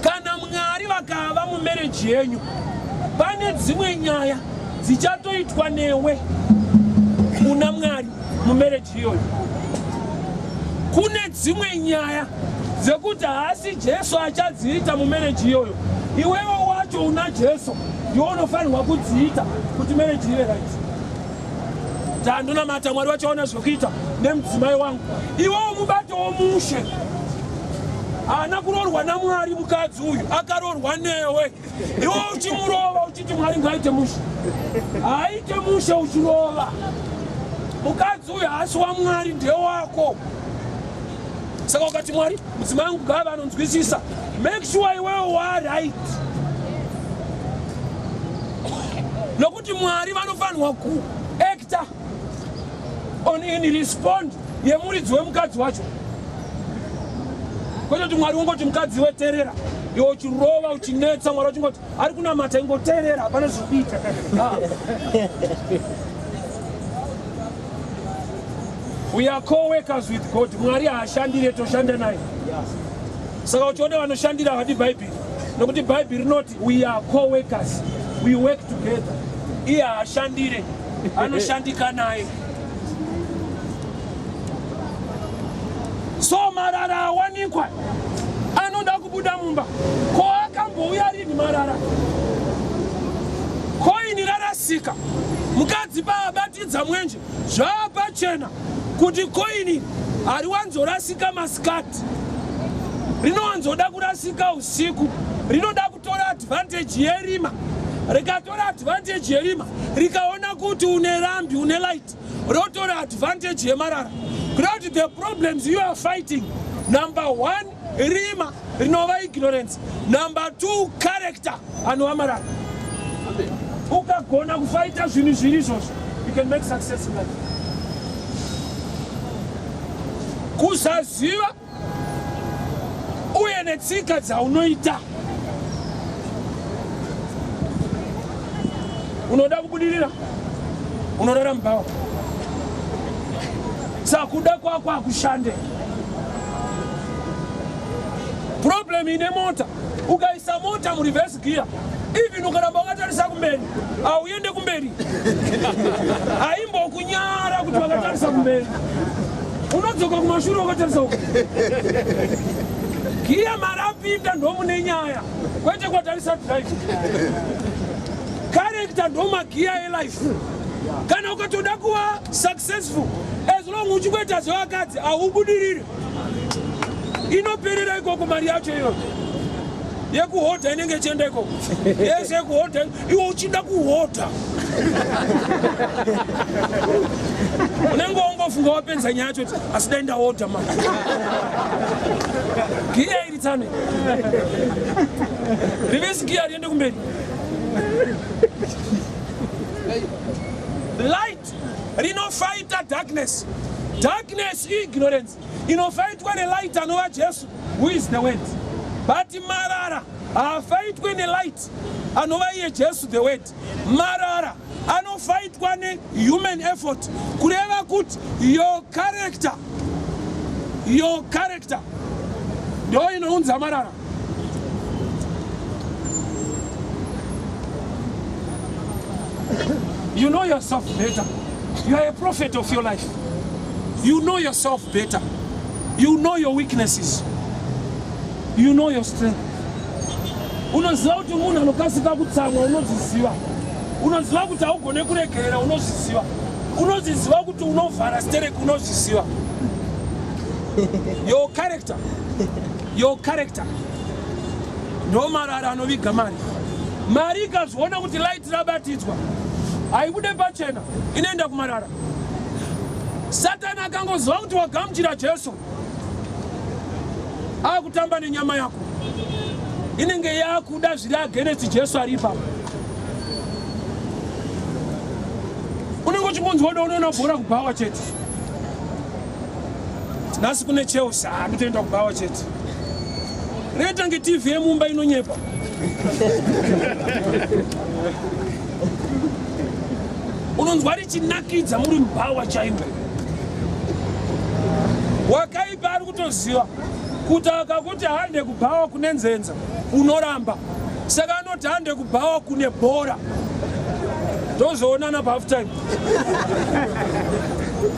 kana Mwari vakava mumarriage yenyu pane dzimwe nyaya dzichatoitwa newe una Mwari mumarriage iyoyo. Kune dzimwe nyaya dzekuti haasi Jesu achadziita mumarriage iyoyo, iwewe wacho una Jesu ndiwe unofanirwa kudziita kuti marriage ive right. Tandonamata Mwari wachaona zvokuita nemudzimai wangu, iwewe mubati womushe. Haana kuroorwa naMwari mukadzi uyu, akaroorwa newe. Iwe uchimurova uchiti Mwari ngaite mushe. Haite mushe uchirova. Mukadzi uyu haasi waMwari, ndewako. Saka ukati Mwari, mudzimai wangu gava anonzwisisa, make sure iwewe wa right. Nokuti Mwari vanofanirwa kuacta in respond yemuridzi wemukadzi wacho. Kwete kuti Mwari ungoti mukadzi weterera, iwe uchirova uchinetsa, Mwari wachingoti ari kunamata ingoterera, hapana zvekuita. We are co-workers with God. Mwari haashandire toshanda naye. Saka uchiona vanoshandira hadi Bible. Nokuti Bible rinoti we are co-workers. We work together. Iye haashandire, anoshandika naye. So Marara awanikwa, anoda kubuda mumba. Ko akambouya rini Marara? Ko ini rarasika. Mukadzi paabatidza mwenje, zvapachena kuti koini hariwanzorasika masikati. Rinowanzoda kurasika usiku. Rinoda kutora advantage yerima. Rikatora advantage yerima, rikaona kuti une rambi, une light, rotora advantage yemarara. Because the problems you are fighting, number one, rima, rinova ignorance. Number two, character, anova marara. Ukagona kufighta zvinhu zviri izvozvo, you can make success in life. Kusaziva uye netsika dzaunoita. Unoda kubudirira, unorara mubhawa. Saka kuda kwako hakushande. Problem ine mota, ukaisa mota mu reverse gear, even ukaramba wakatarisa kumberi, auende kumberi. Haimbokunyara kuti wakatarisa kumberi. Unodzoka kumashure wakatarisa uko. Gear marapinda ndomune nyaya, kwete kwatarisa drive. Character ndoma gear elife. Kana ukatoda kuva successful, as long uchikuita zvevakadzi haubudiriri. Inoperera ikoko mari yacho iyo. Yekuhodha inenge ichienda ikoko. Yese yekuhodha, iwe uchida kuhodha. Unenge ungofunga wapenza nyaya yacho, asi dai ndahodha mani. Giya iri tsane. Reverse gear riende kumberi. Light rinofighta darkness. Darkness ignorance. Inofightwa nelight anova Jesu, who is the word. But Marara afightwa nelight anova iye Jesu the word. Marara anofightwa nehuman effort. Kureva kuti your character ndio inounza Marara. You know yourself better. You are a prophet of your life. You know yourself better. You know your weaknesses. You know your strength. Unoziva kuti munhu anokasika kutsamwa unoziziva. Unoziva kuti haugone kuregerera unoziziva. Unoziziva kuti unovhara stereki unoziziva. Your character. No Marara anoviga mari. Mari ikazviona kuti light rabatidzwa, haibude pachena, inoenda kuMarara. Satani akangoziva kuti wagamuchira Jesu, akutamba nenyama yako. Inenge yakuda zviri against Jesu ari ipapo. Unenge uchingonzi woda unoona bhora kubhawa chete. Nhasi kune Chelsea, anotoenda kubhawa chete. Reta nge-TV yemumba inonyepa. Unonzwa richinakidza muri mubhawa chaimwe. Wakaipa ari kutoziva kuti akakuti hande kubhawa kune nzenza unoramba. Saka anoti hande kubhawa kune bhora. tozoonana half time.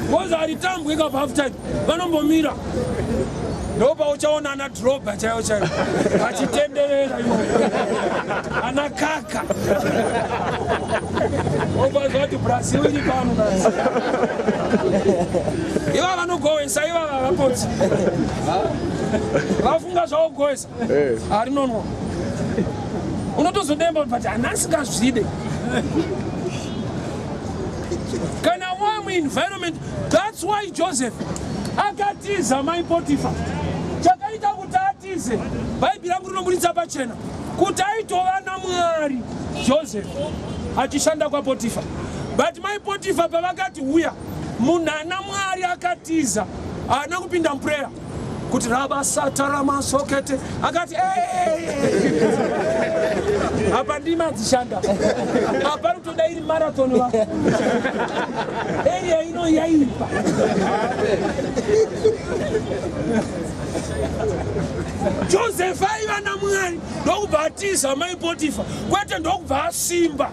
Because aritambwe ka half time. Vanombomira. Ndopa uchaonana dropa chayo chayo. Achitenderera iwo. Anakaka. Oba zvati Brazil iri pano nasi. Iva vanogohwesa iva vapotsi. Vafunga zvaogohwesa. Ari nono. Unotozodemba but anasingazvide. Kana wamwe environment, that's why Joseph akatiza mai Potiphar. Chakaita kuti atize. Bhaibheri rangu rinomuridza pachena. Kuti aitova naMwari Joseph achishanda kwa Potiphar. But mai Potiphar pavakati uya munhu ana Mwari akatiza ana kupinda muprayer kuti rabasata ramasokete akati apa ndima dzishanda apa rutoda iri marathon va ino yaipa Joseph aiva naMwari ndokubhatiza mai Potiphar kwete ndokubva asimba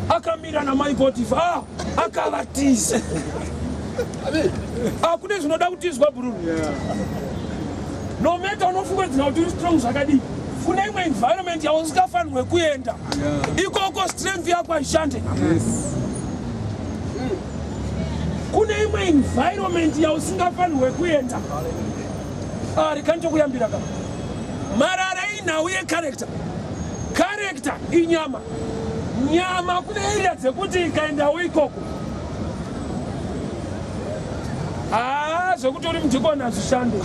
akamira namai Potiphar akavatiza. Kune zvinoda kutizwa Bruno. No matter unofunga kuti uri strong zvakadii, kune imwe environment yausingafanirwe kuenda. Ikoko strength yako haishande. Kune imwe environment yausingafanirwe kuenda. Rikanitokuyambira ka. Marara inhau yecharacter. Character inyama. Nyama kune area dzekuti ikaendawo ikoko. Zvekuti uri mudhikoni hazvishande.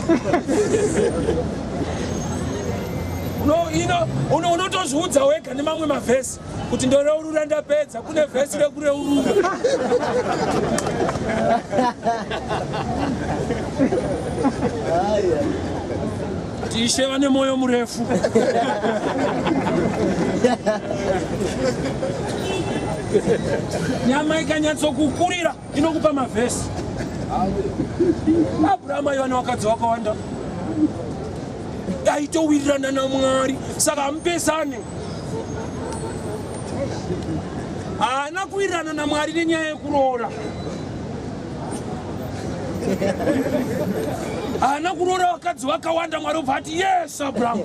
Unotozviudza wega nemamwe mavhesi kuti ndoreurura ndapedza, kune vhesi rekureurura. Tishe vane moyo murefu. Nyama ikanyatsokukurira inokupa mavhesi. Abraham aiva nevakadzi vakawanda. Aitowirirana naMwari, saka amupesane. Haana kuwirirana naMwari nenyaya yekuroora. Haana kuroora vakadzi vakawanda, Mwari obva ati yes Abraham.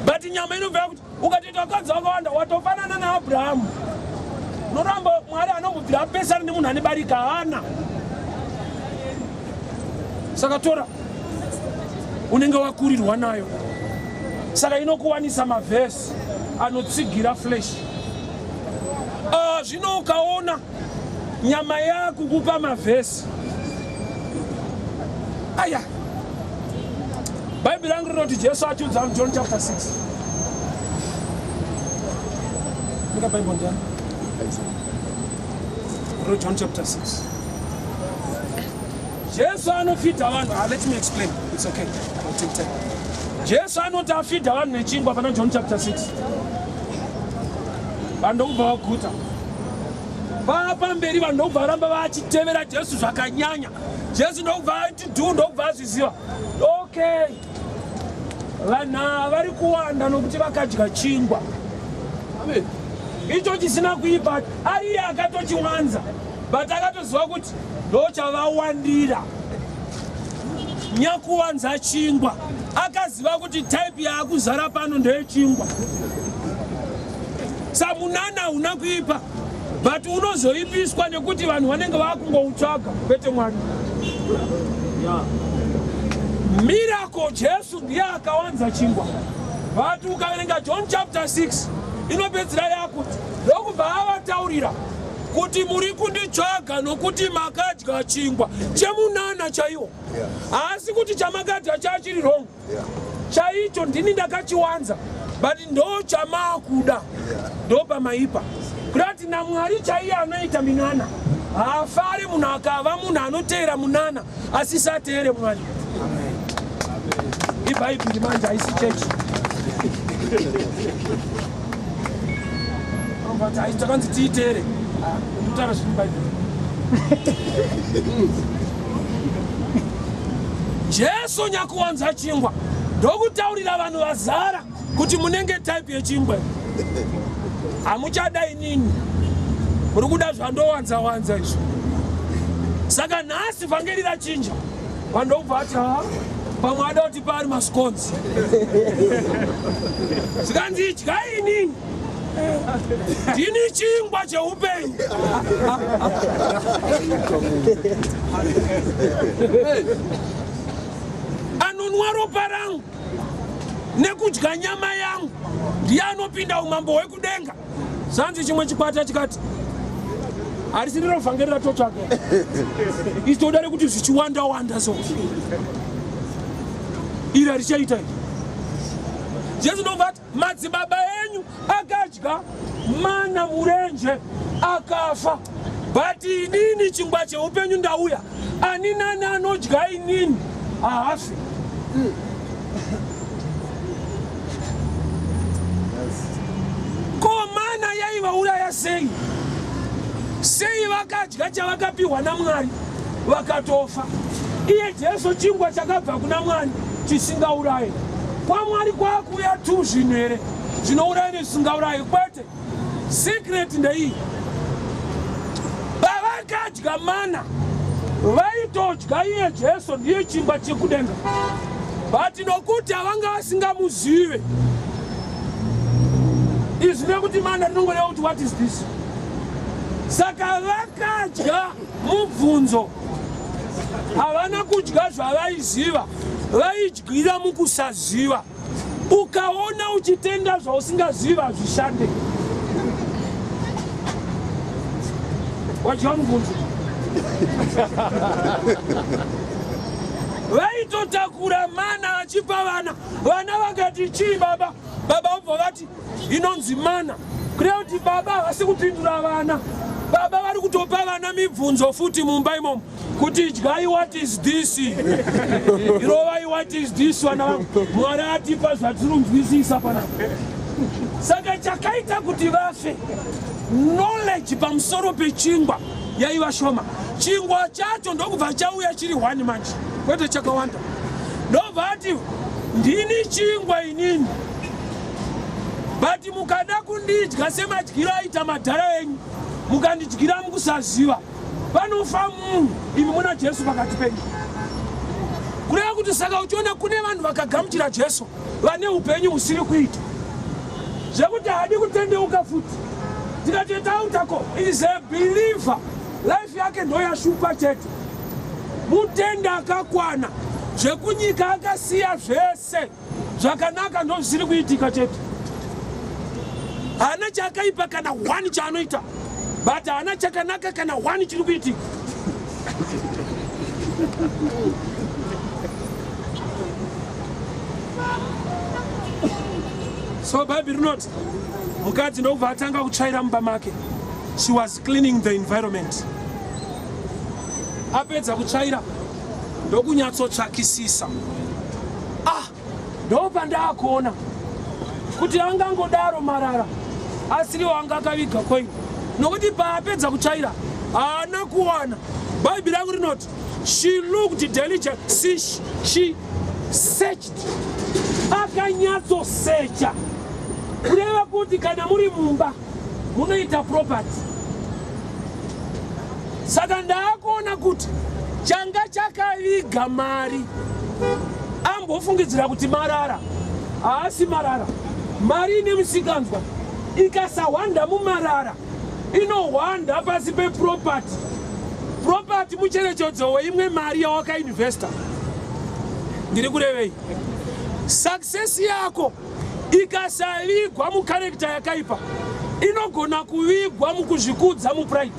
But nyama inobva kuti ukatoita vakadzi vakawanda watofanana naAbhurahamu. Noramba Mwari anombobvira apesana nemunhu ane barika haana. Saka tora unenge wakurirwa nayo. Saka inokuwanisa mavhesi anotsigira flesh. Zvino ukaona nyama yako kupa mavhesi. Aya. Bhaibheri rangu rinoti Jesu achiudza John chapter 6. Nika Bible ndani. John chapter 6. Jesu anofita vanhu. Let me explain. It's okay. I'll take time. Jesu anoti afita vanhu nechingwa pana John chapter 6. Vandokubva vaguta. Pamberi vanhu ndokubva varamba vachitevera Jesu zvakanyanya. Jesu ndokubva ati dhu ndokubva azviziva. Okay. Vanhu vari kuwanda nokuti vakadya chingwa. Amen. Icho chisina kuipa, ariye akatochiwanza, but akatoziva kuti ndochavawandira. Nyakuwanza chingwa, akaziva kuti type yaakuzara pano ndeyechingwa. Samunana una kuipa, but unozoipiswa nekuti vanhu vanenge vakungoutsvaga kwete Mwari. Miracle Jesu ndiye akawanza chingwa. But ukaverenga John chapter 6 inopedzera yakuti ndokubva avataurira kuti muri kunditsvaga nokuti makadya chingwa chemunana chaiwo. Asi kuti chamakadya chachiri wrong. Chaicho ndini ndakachiwanza, but ndo chamakuda. Ndo pamaipa. Kuti naMwari chaiye anoita minana. Haafari munhu akava munhu anoteera munana asisateere Mwari. IBhaibheri manje haisi chechi. But I takanzi tiitere. Ndutara zviri Bhaibheri. Jesu nyakuwanza chingwa ndokutaurira vanhu vazara kuti munenge type yechingwa. Hamuchada inini. Murikuda zvandowanza izvo. Saka nhasi vhangeri rachinja. Vandobva ati pamwe ada kuti pari masconzi. Zikanzi idyai inini. Ndini chingwa cheupenyu. Anonwa ropa rangu nekudya nyama yangu ndiye anopinda umambo hwekudenga. Zanzi chimwe chikwata chikati harisi riro vhangeri ratotsvaga. Isi toda rekuti zvichiwanda so. Iri harichaita iri. Jesu ndobva madzibaba enyu akadya mana murenje akafa. But inini chingwa cheupenyu ndauya. Ani nani anodya inini haafi. Ko mana yaivauraya sei? Sei vakadya chavakapiwa naMwari vakatofa. Iye Jesu chingwa chakabva kuna Mwari chisingaurayi. Kwamwari kwakuya tu zvinhu here zvinourayi nezvisingaurayi kwete. Secret ndeiyi. Pavakadya mana vaitodya iye Jesu ndiye chingwa chekudenga. But nokuti havanga vasingamuzive. Izvi nekuti mana rinongoreva kuti what is this? Saka vakadya mubvunzo. Havana kudya zvavaiziva. Vaidyira mukusaziva. Ukaona uchitenda zvausingaziva zvishande. Wadya mubvunzo. Vaitotakura mana vachipa vana. Vana vakati chii baba? Baba ubva vati inonzi mana. Kureva kuti baba havasi kupindura vana. Baba vari kutopa vana mibvunzo futi mumba imomo. Kuti idyai what is this? Irovai what is this vana vangu. Mwari atipa zvatirunzwisisa panapa. Saka chakaita kuti vafe. Knowledge pamusoro pechingwa yaiva shoma. Chingwa chacho ndokubva chauya chiri 1 manje. Kwete chakawanda. Ndobva ati ndini chingwa inini. But mukada kundidya semadyiro aita madhara enyu. Mukandidyira mukusaziva. Panofa munhu imi muna Jesu pakati penyu. Kureva kuti saka uchiona kune vanhu vakagamuchira Jesu vane upenyu husiri kuita. Zvekuti hadi kutendeuka futi. Tikateta utako is a believer. Life yake ndo yashupa chete. Mutenda akakwana. Zvekunyika akasiya zvese. Zvakanaka ndo zvisiri kuitika chete. Hana chakaipa kana 1 chaanoita. But hana chakanaka kana 1 chiri kuitika. So Bible not. Mukadzi ndobva atanga kutsvaira mumba make. She was cleaning the environment. Apedza kutsvaira ndokunyatsotsvakisisa. Ndobva ndaakuona kuti angangodaro marara asiriwo anga akaviga koini. Nokuti paapedza kutsvaira haana kuwana. Bible rangu rinoti she looked diligent. She searched. Akanyatsosecha. Kureva kuti kana muri mumba munoita property. Saka ndaakuona kuti changa chakaviga mari ambofungidzira kuti marara. Haasi marara. Mari ine musikanzwa. Ikasawanda mumarara inohwanda pasi peproperty. Property mucherechedzo weimwe mari yawakainvesta. Ndiri kurevei. Success yako ikasavigwa mukarekta yakaipa inogona kuvigwa mukuzvikudza mupride.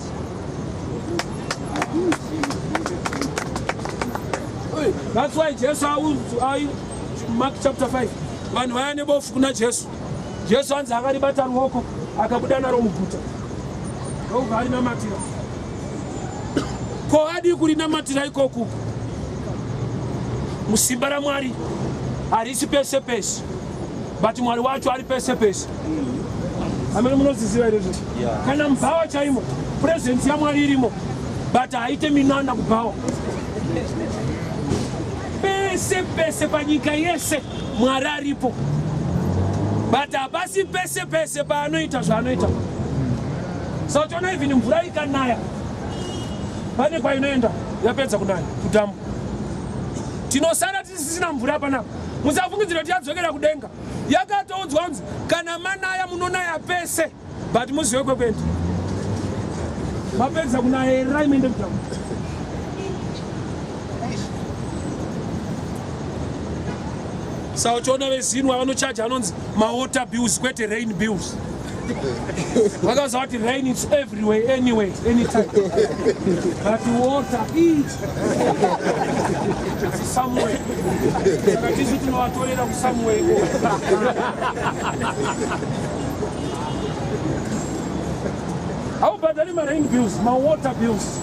That's why Jesu Mark chapter 5 vanhu vaya nebofu kuna Jesu. Jesu anzi akaribata ruoko akabuda naro muguta. Ndobva arinamatira. Ko adi kurinamatira ikoku musimba raMwari harisi pese pese. But Mwari wacho ari pese pese. Amene munoziziva ire zvino. Kana mubhawa chaimo presence yaMwari irimo. But haite minanda kubhawa. Pese pese panyika yese Mwari aripo. but abasi pese paanoita zvaanoita. Saka tiona even mvura ikanaya pane kwainoenda yapedza kunaya kudhamu. Tinosara tisisina mvura panapa. Musafungidzira kuti yadzokera kudenga. Yakatoudzwa kunzi kana manaya munonaya pese but muzive kwekuenda. Mapedza kunaya era imende kudhamu. Saka tiona vezinwa vanochaja vanonzi water bills kwete rain bills. Because what rain is everywhere, anyway, anytime. But water is somewhere. Somewhere. How about the rain bills, my water bills?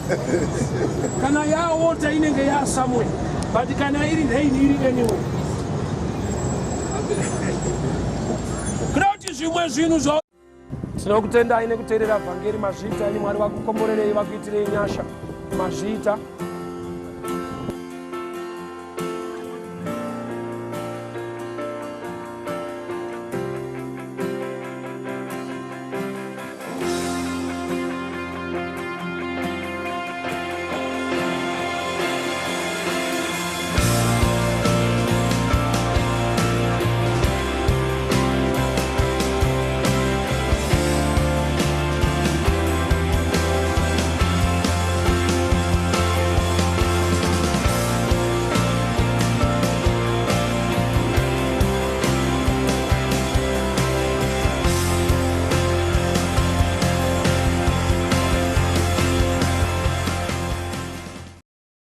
Can I have water in the somewhere? But can I eat rain anyway? Crowd is you. Tinokutendai nekuteerera vhangeri Mazvita. Ini Mwari vakukomborerei vakuitirei nyasha Mazvita.